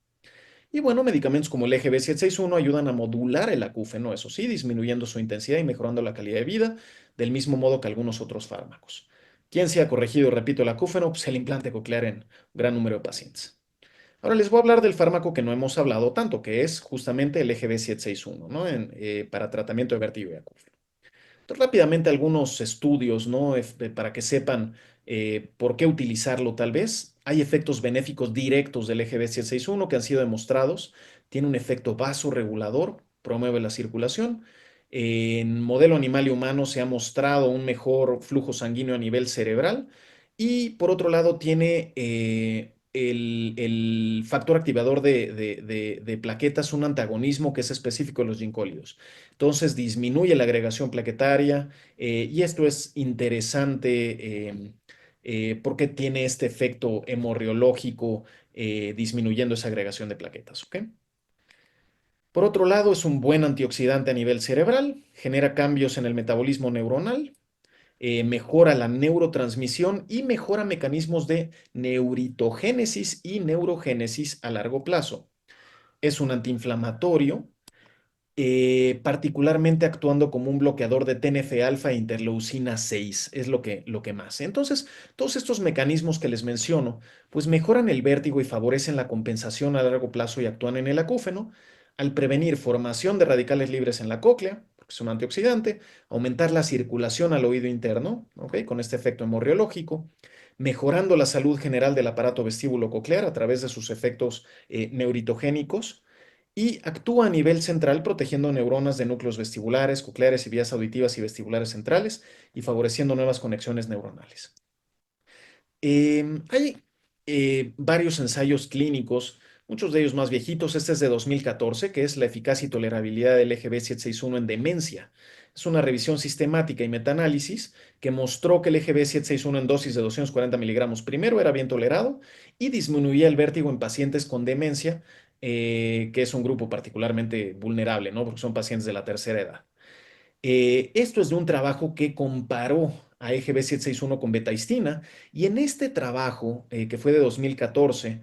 Y bueno, medicamentos como el EGB761 ayudan a modular el acúfeno, eso sí, disminuyendo su intensidad y mejorando la calidad de vida, del mismo modo que algunos otros fármacos. ¿Quién se ha corregido, repito, el acúfeno? Pues el implante coclear en gran número de pacientes. Ahora les voy a hablar del fármaco que no hemos hablado tanto, que es justamente el EGB761, ¿no? Para tratamiento de vértigo y acúfeno. Entonces, rápidamente algunos estudios, ¿no? Para que sepan por qué utilizarlo tal vez. Hay efectos benéficos directos del EGB761 que han sido demostrados. Tiene un efecto vasoregulador, promueve la circulación. En modelo animal y humano se ha mostrado un mejor flujo sanguíneo a nivel cerebral. Y por otro lado, tiene el factor activador de plaquetas, un antagonismo que es específico de los ginkgólidos. Entonces disminuye la agregación plaquetaria y esto es interesante porque tiene este efecto hemorreológico disminuyendo esa agregación de plaquetas. ¿Ok? Por otro lado, es un buen antioxidante a nivel cerebral, genera cambios en el metabolismo neuronal, mejora la neurotransmisión y mejora mecanismos de neuritogénesis y neurogénesis a largo plazo. Es un antiinflamatorio particularmente actuando como un bloqueador de TNF-alfa e interleucina 6, es lo que más. Entonces, todos estos mecanismos que les menciono, pues mejoran el vértigo y favorecen la compensación a largo plazo y actúan en el acúfeno al prevenir formación de radicales libres en la cóclea, porque es un antioxidante, aumentar la circulación al oído interno, ¿ok? Con este efecto hemorreológico, mejorando la salud general del aparato vestíbulo coclear a través de sus efectos neuritogénicos y actúa a nivel central protegiendo neuronas de núcleos vestibulares, cocleares y vías auditivas y vestibulares centrales y favoreciendo nuevas conexiones neuronales. Hay varios ensayos clínicos, muchos de ellos más viejitos. Este es de 2014, que es la eficacia y tolerabilidad del EGB761 en demencia. Es una revisión sistemática y metaanálisis que mostró que el EGB761 en dosis de 240 miligramos primero era bien tolerado y disminuía el vértigo en pacientes con demencia, que es un grupo particularmente vulnerable, ¿no? Porque son pacientes de la tercera edad. Esto es de un trabajo que comparó a EGB761 con betaistina y en este trabajo, que fue de 2014,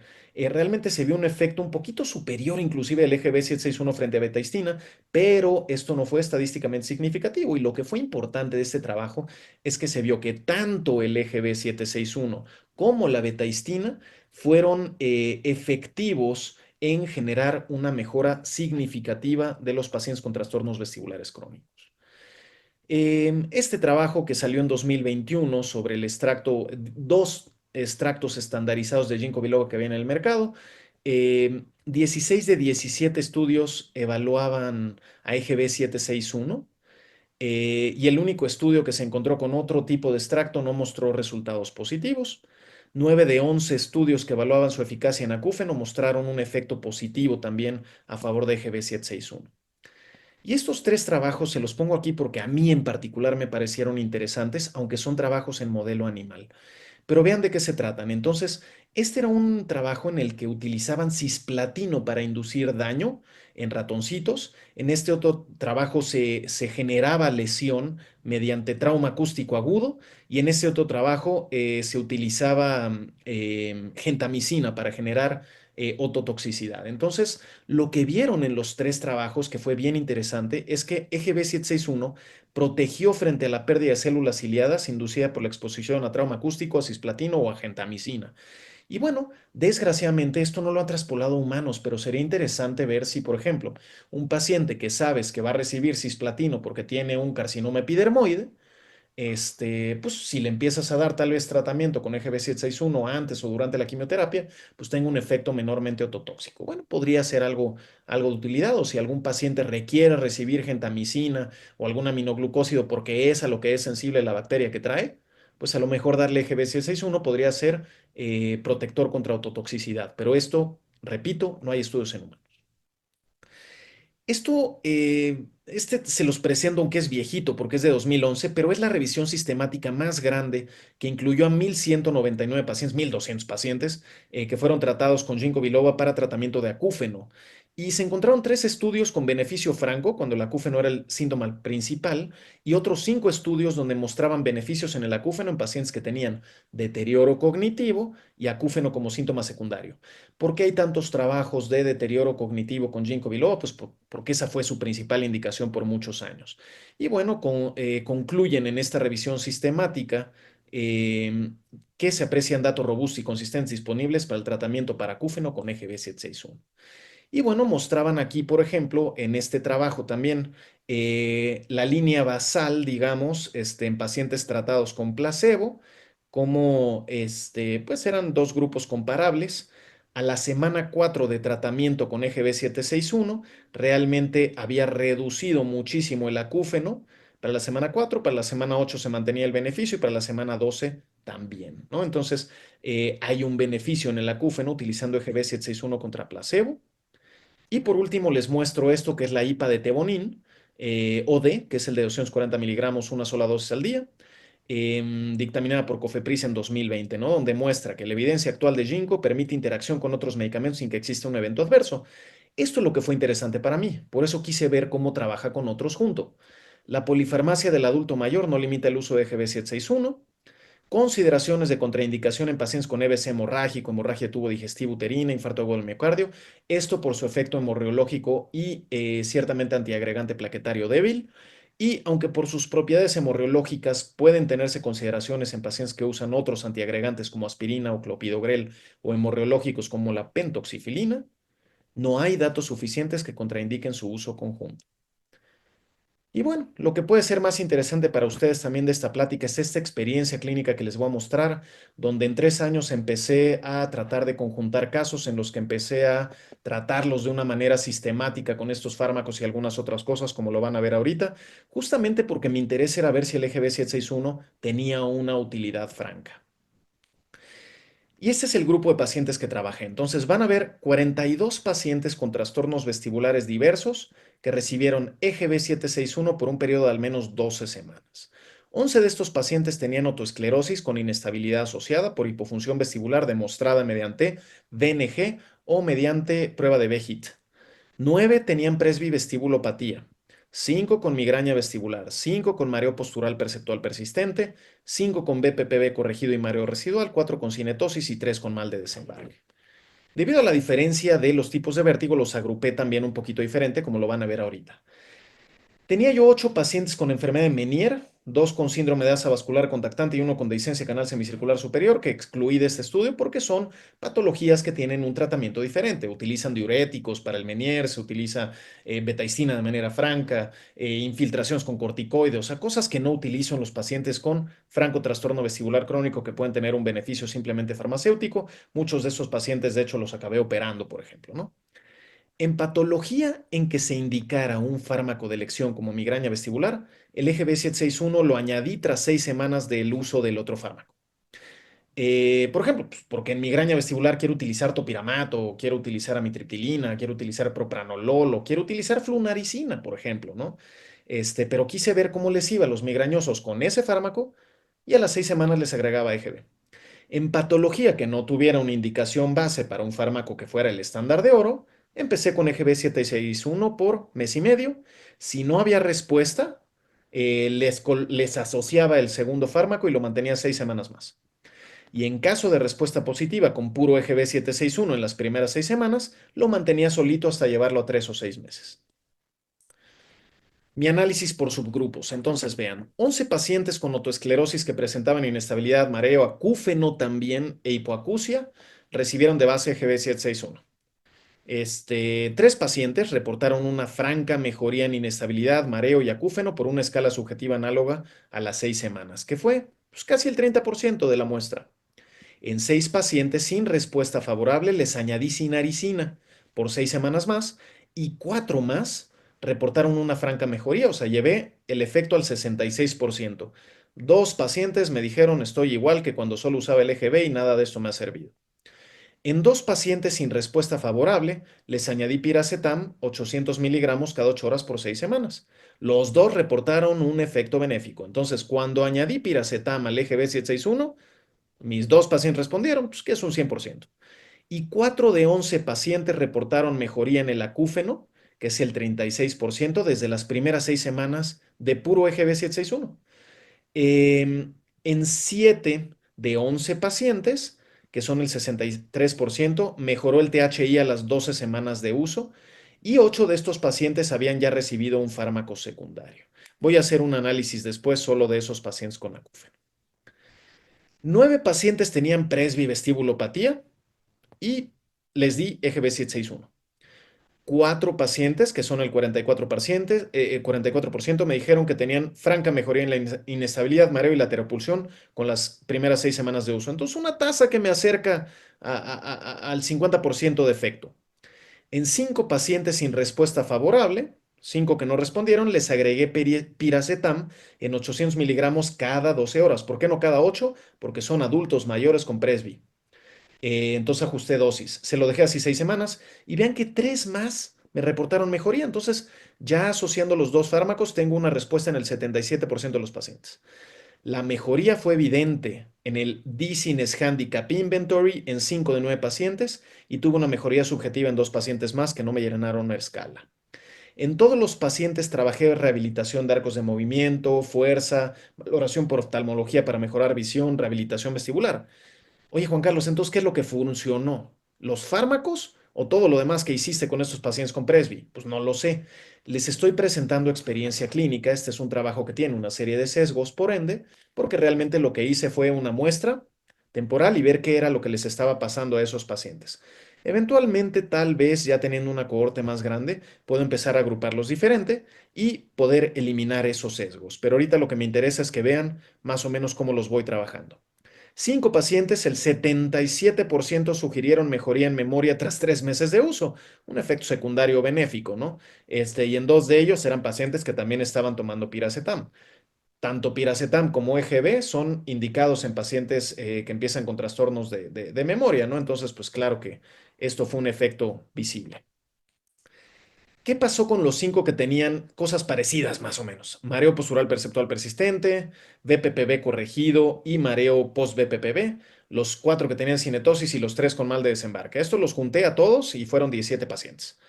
realmente se vio un efecto un poquito superior inclusive del EGB761 frente a betaistina, pero esto no fue estadísticamente significativo y lo que fue importante de este trabajo es que se vio que tanto el EGB761 como la betaistina fueron efectivos en generar una mejora significativa de los pacientes con trastornos vestibulares crónicos. Este trabajo que salió en 2021 sobre el extracto, dos extractos estandarizados de ginkgo biloba que había en el mercado, 16 de 17 estudios evaluaban a EGB 761 y el único estudio que se encontró con otro tipo de extracto no mostró resultados positivos. 9 de 11 estudios que evaluaban su eficacia en acúfeno mostraron un efecto positivo también a favor de EGB 761. Y estos tres trabajos se los pongo aquí porque a mí en particular me parecieron interesantes, aunque son trabajos en modelo animal. Pero vean de qué se tratan. Entonces, este era un trabajo en el que utilizaban cisplatino para inducir daño en ratoncitos. En este otro trabajo se generaba lesión mediante trauma acústico agudo y en ese otro trabajo se utilizaba gentamicina para generar ototoxicidad. Entonces, lo que vieron en los tres trabajos, que fue bien interesante, es que EGB 761 protegió frente a la pérdida de células ciliadas inducida por la exposición a trauma acústico, a cisplatino o a gentamicina. Y bueno, desgraciadamente esto no lo ha traspolado a humanos, pero sería interesante ver si, por ejemplo, un paciente que sabes que va a recibir cisplatino porque tiene un carcinoma epidermoide, pues si le empiezas a dar tal vez tratamiento con EGB-761 antes o durante la quimioterapia, pues tenga un efecto menormente ototóxico. Bueno, podría ser algo de utilidad o si algún paciente requiere recibir gentamicina o algún aminoglucósido porque es a lo que es sensible la bacteria que trae, pues a lo mejor darle EGB-761 podría ser protector contra ototoxicidad. Pero esto, repito, no hay estudios en humanos. Esto, se los presento aunque es viejito porque es de 2011, pero es la revisión sistemática más grande que incluyó a 1,199 pacientes, 1,200 pacientes que fueron tratados con ginkgo biloba para tratamiento de acúfeno. Y se encontraron tres estudios con beneficio franco cuando el acúfeno era el síntoma principal y otros 5 estudios donde mostraban beneficios en el acúfeno en pacientes que tenían deterioro cognitivo y acúfeno como síntoma secundario. ¿Por qué hay tantos trabajos de deterioro cognitivo con ginkgo biloba? Pues porque esa fue su principal indicación por muchos años. Y bueno, concluyen en esta revisión sistemática que se aprecian datos robustos y consistentes disponibles para el tratamiento para acúfeno con EGB 761. Y bueno, mostraban aquí, por ejemplo, en este trabajo también la línea basal, digamos, en pacientes tratados con placebo, como pues eran dos grupos comparables. A la semana 4 de tratamiento con EGB 761, realmente había reducido muchísimo el acúfeno. Para la semana 4, para la semana 8 se mantenía el beneficio y para la semana 12 también, ¿no? Entonces, hay un beneficio en el acúfeno utilizando EGB 761 contra placebo. Y por último les muestro esto que es la IPA de Tebonin, OD, que es el de 240 miligramos, una sola dosis al día, dictaminada por Cofepris en 2020, ¿no? Donde muestra que la evidencia actual de ginkgo permite interacción con otros medicamentos sin que exista un evento adverso. Esto es lo que fue interesante para mí, por eso quise ver cómo trabaja con otros junto. La polifarmacia del adulto mayor no limita el uso de GB761. Consideraciones de contraindicación en pacientes con EBC hemorrágico, hemorragia de tubo digestivo uterina, infarto agudo del miocardio. Esto por su efecto hemorreológico y ciertamente antiagregante plaquetario débil. Y aunque por sus propiedades hemorreológicas pueden tenerse consideraciones en pacientes que usan otros antiagregantes como aspirina o clopidogrel o hemorreológicos como la pentoxifilina, no hay datos suficientes que contraindiquen su uso conjunto. Y bueno, lo que puede ser más interesante para ustedes también de esta plática es esta experiencia clínica que les voy a mostrar, donde en 3 años empecé a tratar de conjuntar casos en los que empecé a tratarlos de una manera sistemática con estos fármacos y algunas otras cosas, como lo van a ver ahorita, justamente porque mi interés era ver si el EGB 761 tenía una utilidad franca. Y este es el grupo de pacientes que trabajé. Entonces van a ver 42 pacientes con trastornos vestibulares diversos que recibieron EGB 761 por un periodo de al menos 12 semanas. 11 de estos pacientes tenían otoesclerosis con inestabilidad asociada por hipofunción vestibular demostrada mediante VNG o mediante prueba de BHIT. 9 tenían presbivestibulopatía, 5 con migraña vestibular, 5 con mareo postural perceptual persistente, 5 con BPPV corregido y mareo residual, 4 con cinetosis y 3 con mal de desembarque. Debido a la diferencia de los tipos de vértigo, los agrupé también un poquito diferente, como lo van a ver ahorita. Tenía yo 8 pacientes con enfermedad de Meniere, 2 con síndrome de asa vascular contactante y 1 con dehiscencia canal semicircular superior, que excluí de este estudio porque son patologías que tienen un tratamiento diferente. Utilizan diuréticos para el Meniere, se utiliza betaicina de manera franca, infiltraciones con corticoides, o sea, cosas que no utilizo en los pacientes con franco trastorno vestibular crónico que pueden tener un beneficio simplemente farmacéutico. Muchos de esos pacientes, de hecho, los acabé operando, por ejemplo, ¿no? En patología en que se indicara un fármaco de elección como migraña vestibular, el EGB761 lo añadí tras 6 semanas del uso del otro fármaco. Por ejemplo, pues, porque en migraña vestibular quiero utilizar topiramato, o quiero utilizar amitriptilina, quiero utilizar propranolol, o quiero utilizar flunaricina, por ejemplo, ¿no? Pero quise ver cómo les iba a los migrañosos con ese fármaco y a las 6 semanas les agregaba EGB. En patología que no tuviera una indicación base para un fármaco que fuera el estándar de oro, empecé con EGB761 por mes y medio. Si no había respuesta, les asociaba el segundo fármaco y lo mantenía 6 semanas más. Y en caso de respuesta positiva con puro EGB761 en las primeras 6 semanas, lo mantenía solito hasta llevarlo a 3 o 6 meses. Mi análisis por subgrupos. Entonces, vean, 11 pacientes con otoesclerosis que presentaban inestabilidad, mareo, acúfeno también e hipoacusia recibieron de base GB761. 3 pacientes reportaron una franca mejoría en inestabilidad, mareo y acúfeno por una escala subjetiva análoga a las 6 semanas, que fue pues, casi el 30% de la muestra. En 6 pacientes sin respuesta favorable les añadí sinaricina por 6 semanas más y 4 más reportaron una franca mejoría, o sea, llevé el efecto al 66%. 2 pacientes me dijeron estoy igual que cuando solo usaba el EGB y nada de esto me ha servido. En 2 pacientes sin respuesta favorable les añadí piracetam 800 miligramos cada 8 horas por 6 semanas. Los dos reportaron un efecto benéfico. Entonces, cuando añadí piracetam al EGB 761, mis 2 pacientes respondieron, pues que es un 100%. Y 4 de 11 pacientes reportaron mejoría en el acúfeno, que es el 36%, desde las primeras 6 semanas de puro EGB761. En 7 de 11 pacientes, que son el 63%, mejoró el THI a las 12 semanas de uso y 8 de estos pacientes habían ya recibido un fármaco secundario. Voy a hacer un análisis después solo de esos pacientes con acúfeno. 9 pacientes tenían presbivestibulopatía y les di EGB761. 4 pacientes, que son el 44%, me dijeron que tenían franca mejoría en la inestabilidad, mareo y lateropulsión con las primeras 6 semanas de uso. Entonces, una tasa que me acerca al 50% de efecto. En 5 pacientes sin respuesta favorable, 5 que no respondieron, les agregué piracetam en 800 miligramos cada 12 horas. ¿Por qué no cada 8? Porque son adultos mayores con presbi. Entonces ajusté dosis. Se lo dejé así 6 semanas y vean que 3 más me reportaron mejoría. Entonces, ya asociando los dos fármacos, tengo una respuesta en el 77% de los pacientes. La mejoría fue evidente en el Dizziness Handicap Inventory en 5 de 9 pacientes y tuvo una mejoría subjetiva en 2 pacientes más que no me llenaron la escala. En todos los pacientes trabajé rehabilitación de arcos de movimiento, fuerza, valoración por oftalmología para mejorar visión, rehabilitación vestibular. Oye, Juan Carlos, entonces, ¿qué es lo que funcionó? ¿Los fármacos o todo lo demás que hiciste con estos pacientes con presbi? Pues no lo sé. Les estoy presentando experiencia clínica. Este es un trabajo que tiene una serie de sesgos, por ende, porque realmente lo que hice fue una muestra temporal y ver qué era lo que les estaba pasando a esos pacientes. Eventualmente, tal vez ya teniendo una cohorte más grande, puedo empezar a agruparlos diferente y poder eliminar esos sesgos. Pero ahorita lo que me interesa es que vean más o menos cómo los voy trabajando. 5 pacientes, el 77% sugirieron mejoría en memoria tras 3 meses de uso, un efecto secundario benéfico, ¿no? Y en 2 de ellos eran pacientes que también estaban tomando piracetam. Tanto piracetam como EGB son indicados en pacientes que empiezan con trastornos de memoria, ¿no? Entonces, pues claro que esto fue un efecto visible. ¿Qué pasó con los 5 que tenían cosas parecidas más o menos? Mareo postural perceptual persistente, BPPB corregido y mareo post-BPPB. Los 4 que tenían cinetosis y los 3 con mal de desembarque. Estos los junté a todos y fueron 17 pacientes.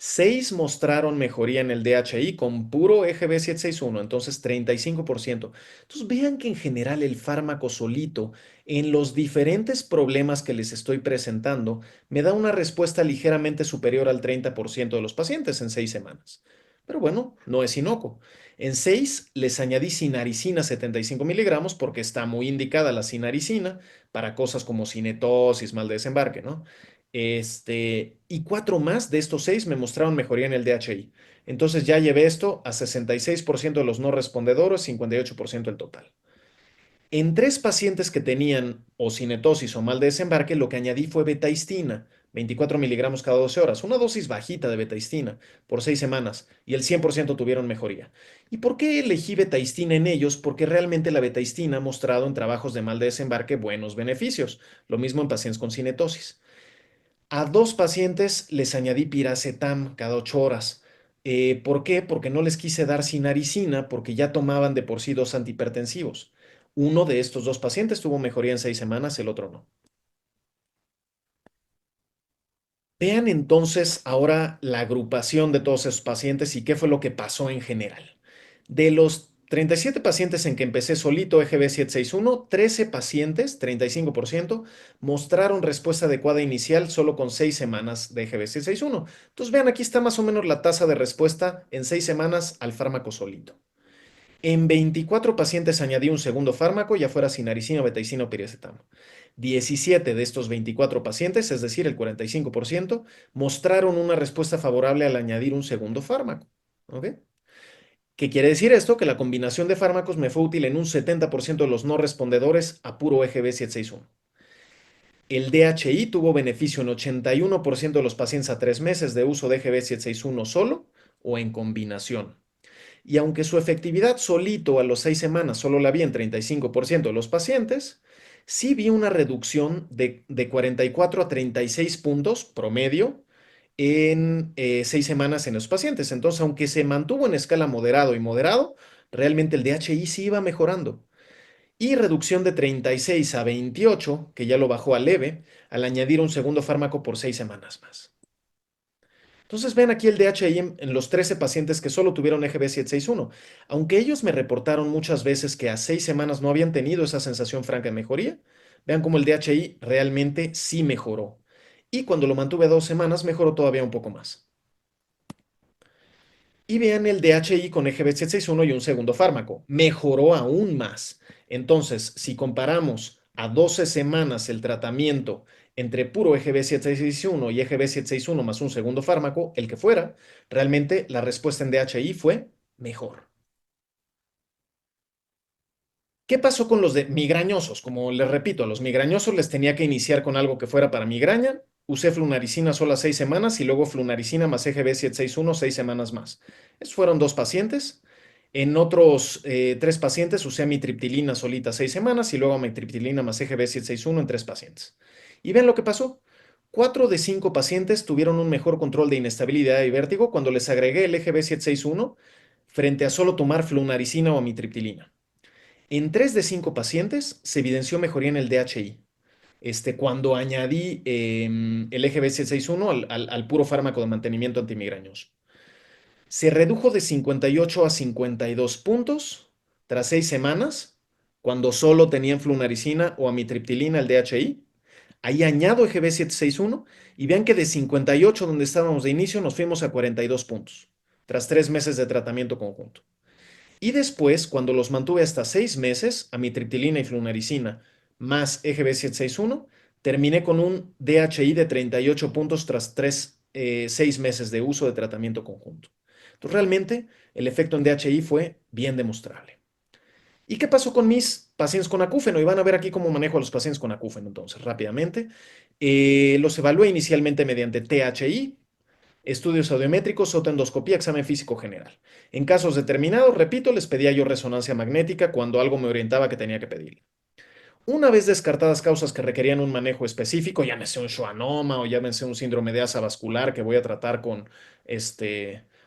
6 mostraron mejoría en el DHI con puro EGB761, entonces 35%. Entonces vean que en general el fármaco solito, en los diferentes problemas que les estoy presentando, me da una respuesta ligeramente superior al 30% de los pacientes en 6 semanas. pero bueno, no es inocuo. En 6 les añadí cinaricina 75 miligramos porque está muy indicada la cinaricina para cosas como cinetosis, mal de desembarque, ¿no? Y 4 más de estos 6 me mostraron mejoría en el DHI. Entonces ya llevé esto a 66% de los no respondedores, 58% el total. En 3 pacientes que tenían o cinetosis o mal de desembarque, lo que añadí fue betaistina, 24 miligramos cada 12 horas, una dosis bajita de betaistina por 6 semanas, y el 100% tuvieron mejoría. ¿Y por qué elegí betaistina en ellos? Porque realmente la betaistina ha mostrado en trabajos de mal de desembarque buenos beneficios, lo mismo en pacientes con cinetosis. A 2 pacientes les añadí piracetam cada 8 horas. ¿Por qué? Porque no les quise dar sinaricina porque ya tomaban de por sí 2 antihipertensivos. Uno de estos 2 pacientes tuvo mejoría en 6 semanas, el otro no. Vean entonces ahora la agrupación de todos esos pacientes y qué fue lo que pasó en general. De los 37 pacientes en que empecé solito EGB761, 13 pacientes, 35%, mostraron respuesta adecuada inicial solo con 6 semanas de EGB761. Entonces vean, aquí está más o menos la tasa de respuesta en 6 semanas al fármaco solito. En 24 pacientes añadí un segundo fármaco, ya fuera sinaricina, betaicina o piracetam. 17 de estos 24 pacientes, es decir, el 45%, mostraron una respuesta favorable al añadir un segundo fármaco. ¿Ok? ¿Qué quiere decir esto? Que la combinación de fármacos me fue útil en un 70% de los no respondedores a puro EGB761. El DHI tuvo beneficio en 81% de los pacientes a 3 meses de uso de EGB761 solo o en combinación. Y aunque su efectividad solito a los 6 semanas solo la vi en 35% de los pacientes, sí vi una reducción de 44 a 36 puntos promedio en 6 semanas en los pacientes. Entonces, aunque se mantuvo en escala moderado y moderado, realmente el DHI sí iba mejorando. Y reducción de 36 a 28, que ya lo bajó a leve, al añadir un segundo fármaco por 6 semanas más. Entonces ven aquí el DHI en los 13 pacientes que solo tuvieron EGB761. Aunque ellos me reportaron muchas veces que a 6 semanas no habían tenido esa sensación franca de mejoría, vean cómo el DHI realmente sí mejoró. Y cuando lo mantuve a 2 semanas, mejoró todavía un poco más. Y vean el DHI con EGB761 y un segundo fármaco. Mejoró aún más. Entonces, si comparamos a 12 semanas el tratamiento entre puro EGB761 y EGB761 más un segundo fármaco, el que fuera, realmente la respuesta en DHI fue mejor. ¿Qué pasó con los de migrañosos? Como les repito, a los migrañosos les tenía que iniciar con algo que fuera para migraña. Usé flunaricina solo 6 semanas y luego flunaricina más EGB761 6 semanas más. Esos fueron 2 pacientes. En otros 3 pacientes usé amitriptilina solita 6 semanas y luego amitriptilina más EGB761 en 3 pacientes. Y ven lo que pasó. 4 de 5 pacientes tuvieron un mejor control de inestabilidad y vértigo cuando les agregué el EGB761 frente a solo tomar flunaricina o amitriptilina. En 3 de 5 pacientes se evidenció mejoría en el DHI. Cuando añadí el EGB761 al puro fármaco de mantenimiento antimigrañoso. Se redujo de 58 a 52 puntos tras 6 semanas, cuando solo tenían flunaricina o amitriptilina el DHI. Ahí añado EGB761 y vean que de 58 donde estábamos de inicio nos fuimos a 42 puntos, tras 3 meses de tratamiento conjunto. Y después, cuando los mantuve hasta 6 meses, amitriptilina y flunaricina más EGB761, terminé con un DHI de 38 puntos tras 6 meses de uso de tratamiento conjunto. Entonces, realmente, el efecto en DHI fue bien demostrable. ¿Y qué pasó con mis pacientes con acúfeno? Y van a ver aquí cómo manejo a los pacientes con acúfeno. Entonces, rápidamente, los evalué inicialmente mediante THI, estudios audiométricos, otoendoscopía, examen físico general. En casos determinados, repito, les pedía yo resonancia magnética cuando algo me orientaba que tenía que pedir. Una vez descartadas causas que requerían un manejo específico, llámese un schwannoma o llámese un síndrome de asa vascular que voy a tratar con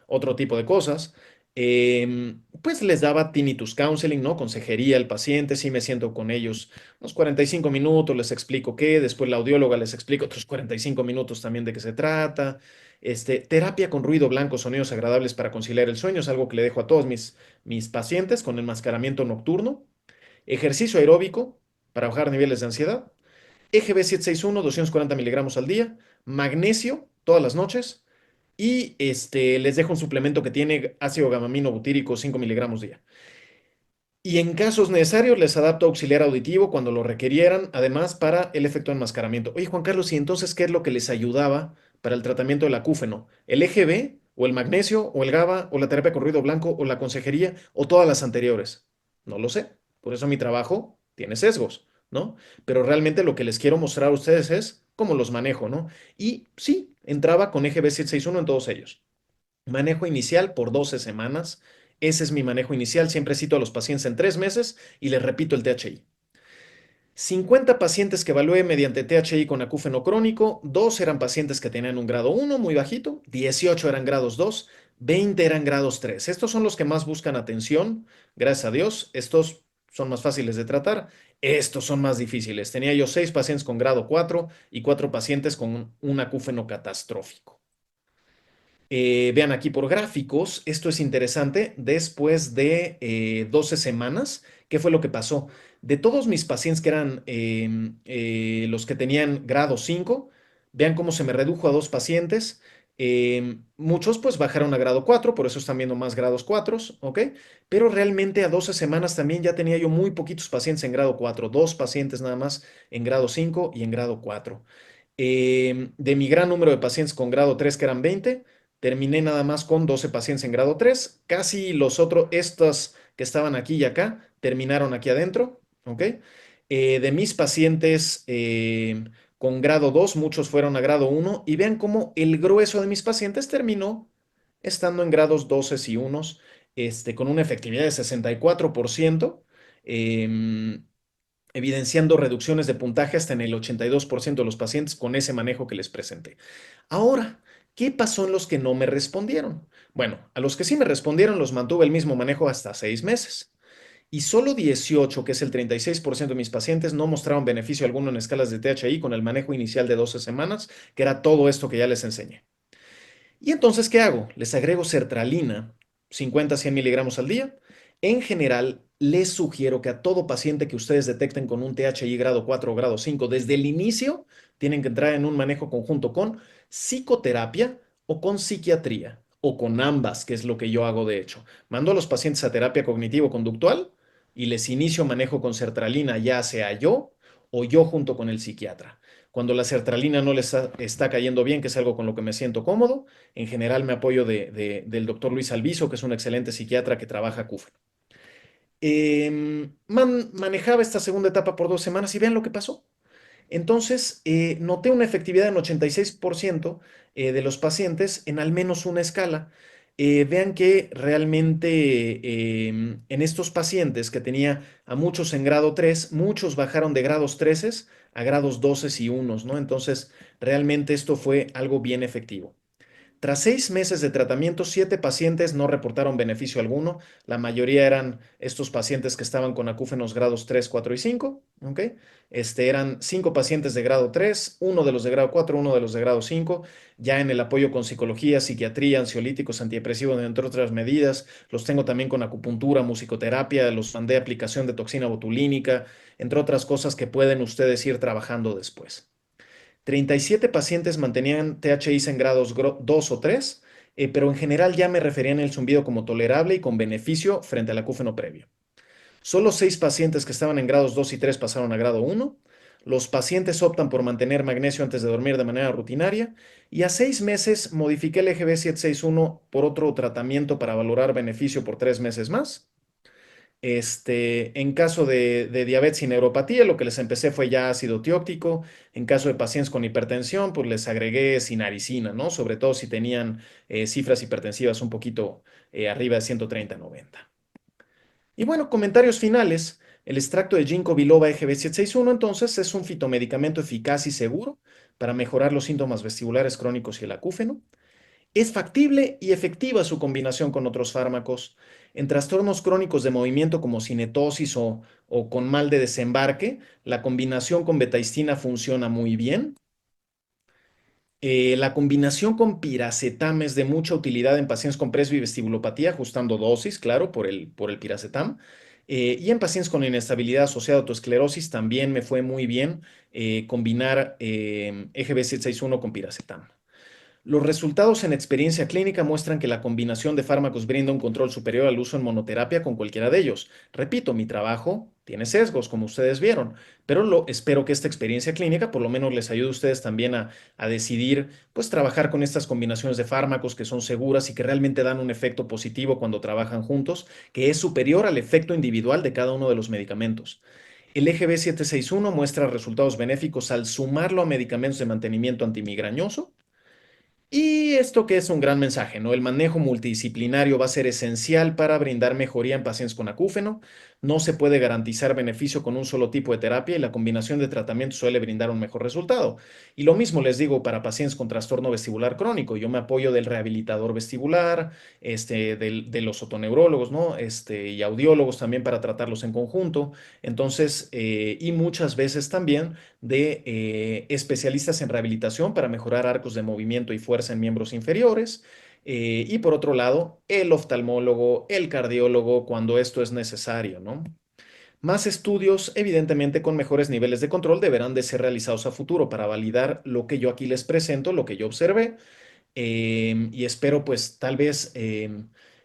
otro tipo de cosas, pues les daba tinnitus counseling, ¿no? Consejería al paciente, sí me siento con ellos unos 45 minutos, les explico qué, después la audióloga les explica otros 45 minutos también de qué se trata. Terapia con ruido blanco, sonidos agradables para conciliar el sueño, es algo que le dejo a todos mis pacientes con enmascaramiento nocturno. Ejercicio aeróbico para bajar niveles de ansiedad. EGB761, 240 miligramos al día. Magnesio todas las noches. Y les dejo un suplemento que tiene ácido gamamino butírico 5 miligramos día. Y en casos necesarios les adapto auxiliar auditivo cuando lo requirieran, además para el efecto de enmascaramiento. Oye, Juan Carlos, ¿y entonces qué es lo que les ayudaba para el tratamiento del acúfeno? ¿El EGB o el magnesio o el GABA o la terapia con ruido blanco o la consejería o todas las anteriores? No lo sé. Por eso mi trabajo tiene sesgos, ¿no? Pero realmente lo que les quiero mostrar a ustedes es cómo los manejo, ¿no? Y sí, entraba con EGB 761 en todos ellos. Manejo inicial por 12 semanas. Ese es mi manejo inicial. Siempre cito a los pacientes en 3 meses y les repito el THI. 50 pacientes que evalué mediante THI con acúfeno crónico, 2 eran pacientes que tenían un grado 1 muy bajito, 18 eran grados 2, 20 eran grados 3. Estos son los que más buscan atención, gracias a Dios. Estos son más fáciles de tratar, estos son más difíciles. Tenía yo 6 pacientes con grado 4 y 4 pacientes con un acúfeno catastrófico. Vean aquí por gráficos, esto es interesante, después de 12 semanas, ¿qué fue lo que pasó? De todos mis pacientes que eran los que tenían grado 5, vean cómo se me redujo a 2 pacientes. Muchos pues bajaron a grado 4, por eso están viendo más grados 4, ¿ok? Pero realmente a 12 semanas también ya tenía yo muy poquitos pacientes en grado 4, 2 pacientes nada más en grado 5 y en grado 4. De mi gran número de pacientes con grado 3, que eran 20, terminé nada más con 12 pacientes en grado 3. Casi los otros, estos que estaban aquí y acá, terminaron aquí adentro, ¿ok? De mis pacientes con grado 2, muchos fueron a grado 1 y vean cómo el grueso de mis pacientes terminó estando en grados 12 y unos, con una efectividad de 64%. Evidenciando reducciones de puntaje hasta en el 82% de los pacientes con ese manejo que les presenté. Ahora, ¿qué pasó en los que no me respondieron? Bueno, a los que sí me respondieron los mantuve el mismo manejo hasta 6 meses. Y solo 18, que es el 36% de mis pacientes, no mostraron beneficio alguno en escalas de THI con el manejo inicial de 12 semanas, que era todo esto que ya les enseñé. Y entonces, ¿qué hago? Les agrego sertralina, 50 a 100 miligramos al día. En general, les sugiero que a todo paciente que ustedes detecten con un THI grado 4 o grado 5, desde el inicio, tienen que entrar en un manejo conjunto con psicoterapia o con psiquiatría, o con ambas, que es lo que yo hago de hecho. Mando a los pacientes a terapia cognitivo-conductual y les inicio manejo con sertralina, ya sea yo o yo junto con el psiquiatra. Cuando la sertralina no les está cayendo bien, que es algo con lo que me siento cómodo, en general me apoyo del doctor Luis Alviso, que es un excelente psiquiatra que trabaja CUFA. Manejaba esta segunda etapa por 2 semanas y vean lo que pasó. Entonces, noté una efectividad en 86% de los pacientes en al menos una escala. Vean que realmente en estos pacientes que tenía a muchos en grado 3, muchos bajaron de grados 13 a grados 12 y unos, ¿no? Entonces, realmente esto fue algo bien efectivo. Tras 6 meses de tratamiento, 7 pacientes no reportaron beneficio alguno. La mayoría eran estos pacientes que estaban con acúfenos grados 3, 4 y 5. ¿Ok? Eran 5 pacientes de grado 3, uno de los de grado 4, uno de los de grado 5. Ya en el apoyo con psicología, psiquiatría, ansiolíticos, antidepresivos, entre otras medidas. Los tengo también con acupuntura, musicoterapia. Los mandé aplicación de toxina botulínica, entre otras cosas que pueden ustedes ir trabajando después. 37 pacientes mantenían THIs en grados 2 o 3, pero en general ya me referían el zumbido como tolerable y con beneficio frente al acúfeno previo. Solo 6 pacientes que estaban en grados 2 y 3 pasaron a grado 1. Los pacientes optan por mantener magnesio antes de dormir de manera rutinaria y a 6 meses modifiqué el EGB 761 por otro tratamiento para valorar beneficio por 3 meses más. En caso de diabetes y neuropatía, lo que les empecé fue ya ácido tióctico. En caso de pacientes con hipertensión, pues les agregué sinaricina, ¿no? Sobre todo si tenían cifras hipertensivas un poquito arriba de 130-90. Y bueno, comentarios finales. El extracto de ginkgo biloba EGB761 entonces es un fitomedicamento eficaz y seguro para mejorar los síntomas vestibulares crónicos y el acúfeno. Es factible y efectiva su combinación con otros fármacos. En trastornos crónicos de movimiento como cinetosis o con mal de desembarque, la combinación con betaistina funciona muy bien. La combinación con piracetam es de mucha utilidad en pacientes con presbivestibulopatía, ajustando dosis, claro, por el piracetam. Y en pacientes con inestabilidad asociada a autoesclerosis también me fue muy bien combinar EGB761 con piracetam. Los resultados en experiencia clínica muestran que la combinación de fármacos brinda un control superior al uso en monoterapia con cualquiera de ellos. Repito, mi trabajo tiene sesgos, como ustedes vieron, pero espero que esta experiencia clínica por lo menos les ayude a ustedes también a decidir, pues trabajar con estas combinaciones de fármacos que son seguras y que realmente dan un efecto positivo cuando trabajan juntos, que es superior al efecto individual de cada uno de los medicamentos. El EGB761 muestra resultados benéficos al sumarlo a medicamentos de mantenimiento antimigrañoso. Y esto que es un gran mensaje, ¿no? El manejo multidisciplinario va a ser esencial para brindar mejoría en pacientes con acúfeno. No se puede garantizar beneficio con un solo tipo de terapia y la combinación de tratamientos suele brindar un mejor resultado. Y lo mismo les digo para pacientes con trastorno vestibular crónico. Yo me apoyo del rehabilitador vestibular, de los otoneurólogos, ¿no? Y audiólogos también para tratarlos en conjunto. Entonces, y muchas veces también de especialistas en rehabilitación para mejorar arcos de movimiento y fuerza en miembros inferiores. Y por otro lado, el oftalmólogo, el cardiólogo, cuando esto es necesario, ¿no? Más estudios, evidentemente con mejores niveles de control, deberán de ser realizados a futuro para validar lo que yo aquí les presento, lo que yo observé, y espero pues tal vez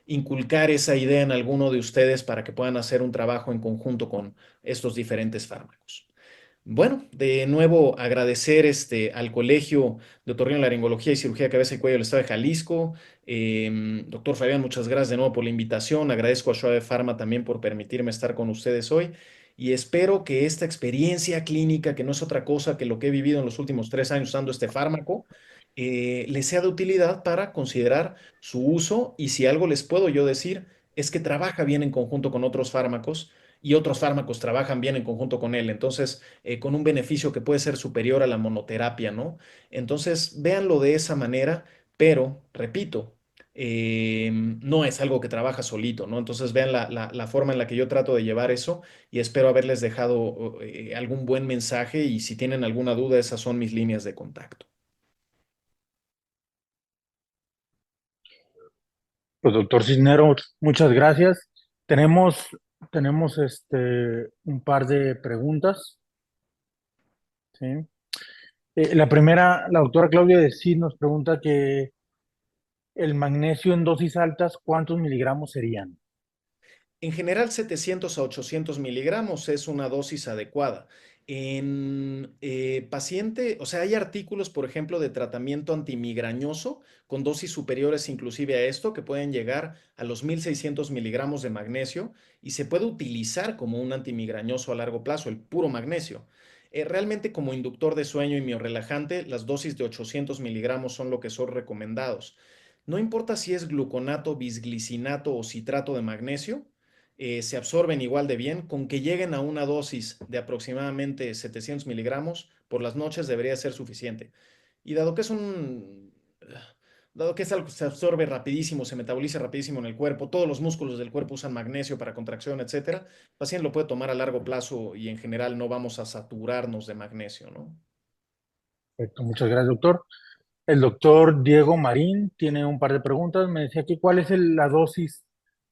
inculcar esa idea en alguno de ustedes para que puedan hacer un trabajo en conjunto con estos diferentes fármacos. Bueno, de nuevo agradecer al Colegio de Otorrinolaringología y Cirugía de Cabeza y Cuello del Estado de Jalisco. Doctor Fabián, muchas gracias de nuevo por la invitación. Agradezco a Schwabe Pharma también por permitirme estar con ustedes hoy y espero que esta experiencia clínica, que no es otra cosa que lo que he vivido en los últimos 3 años usando este fármaco, les sea de utilidad para considerar su uso y si algo les puedo yo decir es que trabaja bien en conjunto con otros fármacos y otros fármacos trabajan bien en conjunto con él. Entonces, con un beneficio que puede ser superior a la monoterapia, ¿no? Entonces, véanlo de esa manera, pero, repito, no es algo que trabaja solito, ¿no? Entonces, vean la forma en la que yo trato de llevar eso y espero haberles dejado algún buen mensaje y si tienen alguna duda, esas son mis líneas de contacto. Pues doctor Cisneros, muchas gracias. Tenemos, tenemos un par de preguntas, ¿sí? La primera, la doctora Claudia de Cid nos pregunta que el magnesio en dosis altas, ¿cuántos miligramos serían? En general, 700 a 800 miligramos es una dosis adecuada. En paciente, o sea, hay artículos, por ejemplo, de tratamiento antimigrañoso con dosis superiores inclusive a esto, que pueden llegar a los 1600 miligramos de magnesio y se puede utilizar como un antimigrañoso a largo plazo, el puro magnesio. Realmente como inductor de sueño y miorrelajante, las dosis de 800 miligramos son lo que son recomendados. No importa si es gluconato, bisglicinato o citrato de magnesio, se absorben igual de bien, con que lleguen a una dosis de aproximadamente 700 miligramos por las noches debería ser suficiente. Y dado que es algo que se absorbe rapidísimo, se metaboliza rapidísimo en el cuerpo, todos los músculos del cuerpo usan magnesio para contracción, etcétera, el paciente lo puede tomar a largo plazo y en general no vamos a saturarnos de magnesio, ¿no? Perfecto, muchas gracias, doctor. El doctor Diego Marín tiene un par de preguntas. Me decía que cuál es la dosis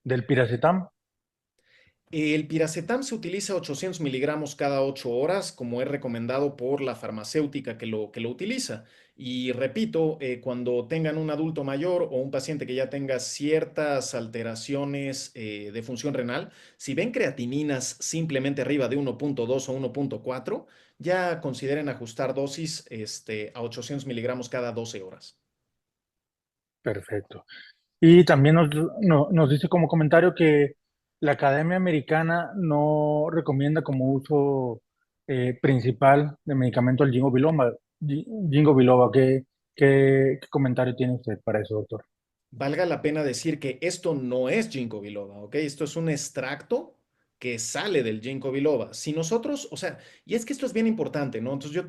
del piracetam. El piracetam se utiliza 800 miligramos cada 8 horas, como es recomendado por la farmacéutica que lo utiliza. Y repito, cuando tengan un adulto mayor o un paciente que ya tenga ciertas alteraciones de función renal, si ven creatininas simplemente arriba de 1.2 o 1.4, ya consideren ajustar dosis a 800 miligramos cada 12 horas. Perfecto. Y también nos dice como comentario que la Academia Americana no recomienda como uso principal de medicamento el ginkgo biloba. Ginkgo biloba, ¿qué comentario tiene usted para eso, doctor? Valga la pena decir que esto no es ginkgo biloba, ¿ok? Esto es un extracto que sale del ginkgo biloba. Si nosotros, o sea, y es que esto es bien importante, ¿no? Entonces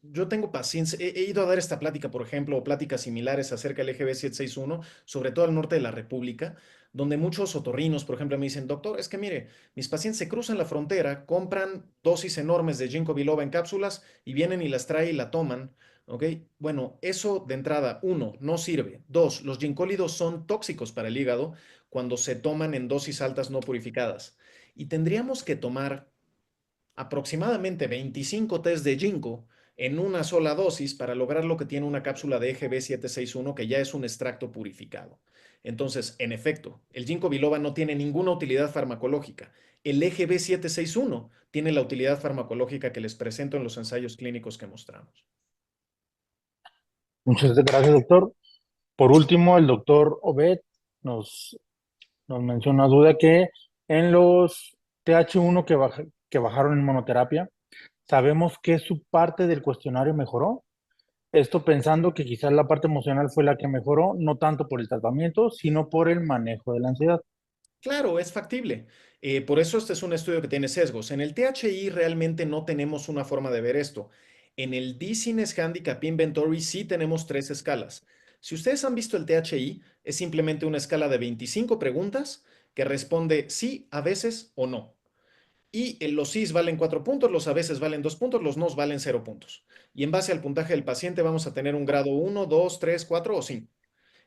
yo tengo paciencia, he ido a dar esta plática, por ejemplo, o pláticas similares acerca del EGB 761, sobre todo al norte de la República, donde muchos otorrinos, por ejemplo, me dicen, doctor, es que mire, mis pacientes se cruzan la frontera, compran dosis enormes de ginkgo biloba en cápsulas y vienen y las traen y la toman. ¿Ok? Bueno, eso de entrada, uno, no sirve. Dos, los ginkgólidos son tóxicos para el hígado cuando se toman en dosis altas no purificadas. Y tendríamos que tomar aproximadamente 25 test de ginkgo en una sola dosis para lograr lo que tiene una cápsula de EGB761, que ya es un extracto purificado. Entonces, en efecto, el ginkgo biloba no tiene ninguna utilidad farmacológica. El EGB761 tiene la utilidad farmacológica que les presento en los ensayos clínicos que mostramos. Muchas gracias, doctor. Por último, el doctor Obed nos, nos menciona una duda que en los TH1 que bajaron en monoterapia, sabemos que su parte del cuestionario mejoró. Esto pensando que quizás la parte emocional fue la que mejoró, no tanto por el tratamiento, sino por el manejo de la ansiedad. Claro, es factible. Por eso este es un estudio que tiene sesgos. En el THI realmente no tenemos una forma de ver esto. En el Dizziness Handicap Inventory sí tenemos tres escalas. Si ustedes han visto el THI, es simplemente una escala de 25 preguntas que responde sí, a veces o no. Y los sís valen 4 puntos, los a veces valen 2 puntos, los nos valen 0 puntos. Y en base al puntaje del paciente vamos a tener un grado 1, 2, 3, 4 o 5.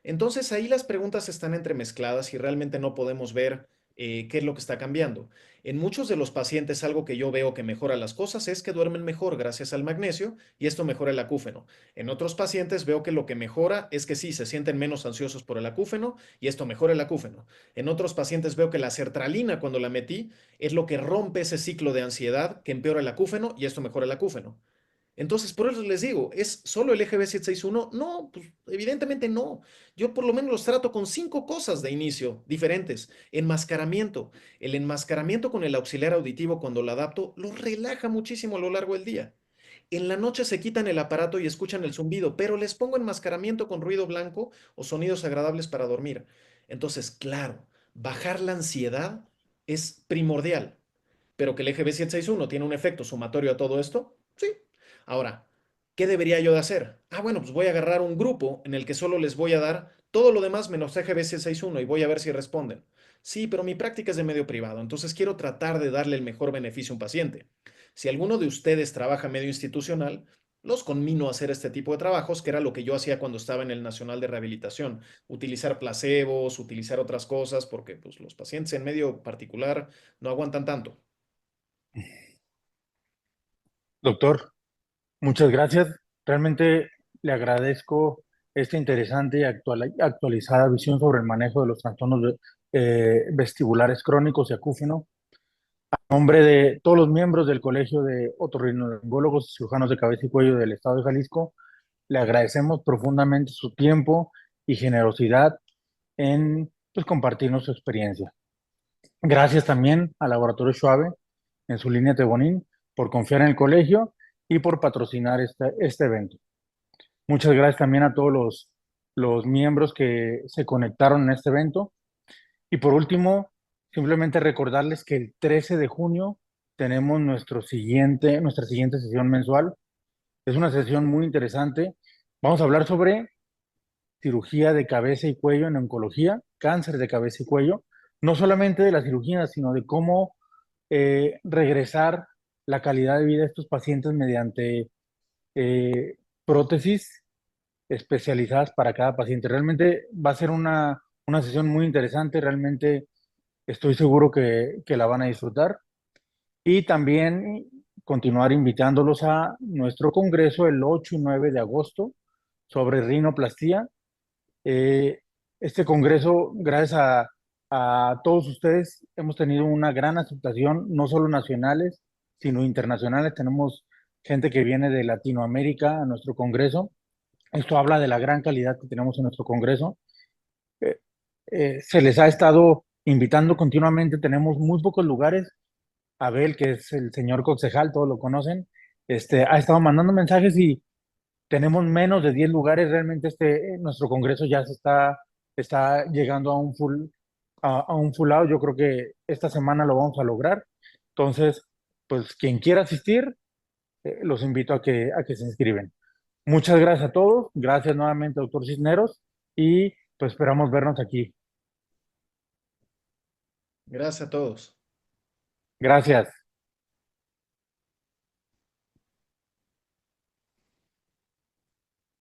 Entonces ahí las preguntas están entremezcladas y realmente no podemos ver qué es lo que está cambiando. En muchos de los pacientes algo que yo veo que mejora las cosas es que duermen mejor gracias al magnesio y esto mejora el acúfeno. En otros pacientes veo que lo que mejora es que sí, se sienten menos ansiosos por el acúfeno y esto mejora el acúfeno. En otros pacientes veo que la sertralina cuando la metí es lo que rompe ese ciclo de ansiedad que empeora el acúfeno y esto mejora el acúfeno. Entonces, por eso les digo, ¿es solo el EGB761? No, pues evidentemente no. Yo por lo menos los trato con 5 cosas de inicio diferentes. Enmascaramiento. El enmascaramiento con el auxiliar auditivo cuando lo adapto los relaja muchísimo a lo largo del día. En la noche se quitan el aparato y escuchan el zumbido, pero les pongo enmascaramiento con ruido blanco o sonidos agradables para dormir. Entonces, claro, bajar la ansiedad es primordial. Pero que el eje B761 tiene un efecto sumatorio a todo esto, sí. Ahora, ¿qué debería yo de hacer? Ah, bueno, pues voy a agarrar un grupo en el que solo les voy a dar todo lo demás menos eje B761 y voy a ver si responden. Sí, pero mi práctica es de medio privado, entonces quiero tratar de darle el mejor beneficio a un paciente. Si alguno de ustedes trabaja medio institucional, los conmino a hacer este tipo de trabajos, que era lo que yo hacía cuando estaba en el Nacional de Rehabilitación. Utilizar placebos, utilizar otras cosas, porque pues, los pacientes en medio particular no aguantan tanto. Doctor, muchas gracias. Realmente le agradezco esta interesante y actualizada visión sobre el manejo de los trastornos vestibulares crónicos y acúfeno. En nombre de todos los miembros del Colegio de Otorrinolaringólogos y Cirujanos de Cabeza y Cuello del Estado de Jalisco, le agradecemos profundamente su tiempo y generosidad en pues, compartirnos su experiencia. Gracias también al Laboratorio Schwabe en su línea Tebonín por confiar en el colegio y por patrocinar este evento. Muchas gracias también a todos los miembros que se conectaron en este evento. Y por último, simplemente recordarles que el 13 de junio tenemos nuestra siguiente sesión mensual. Es una sesión muy interesante. Vamos a hablar sobre cirugía de cabeza y cuello en oncología, cáncer de cabeza y cuello, no solamente de la cirugía, sino de cómo regresar la calidad de vida de estos pacientes mediante eh, prótesis especializadas para cada paciente. Realmente va a ser una sesión muy interesante, realmente estoy seguro que la van a disfrutar. Y también continuar invitándolos a nuestro congreso el 8 y 9 de agosto sobre rinoplastía. Este congreso, gracias a todos ustedes, hemos tenido una gran aceptación, no solo nacionales, sino internacionales. Tenemos gente que viene de Latinoamérica a nuestro congreso. Esto habla de la gran calidad que tenemos en nuestro congreso. Eh, Se les ha estado invitando continuamente, tenemos muy pocos lugares. Abel, que es el señor concejal, todos lo conocen, ha estado mandando mensajes y tenemos menos de 10 lugares. Realmente nuestro congreso ya está llegando a un full out. Yo creo que esta semana lo vamos a lograr. Entonces, pues quien quiera asistir, los invito a que se inscriben. Muchas gracias a todos. Gracias nuevamente, doctor Cisneros. Y pues esperamos vernos aquí. Gracias a todos. Gracias.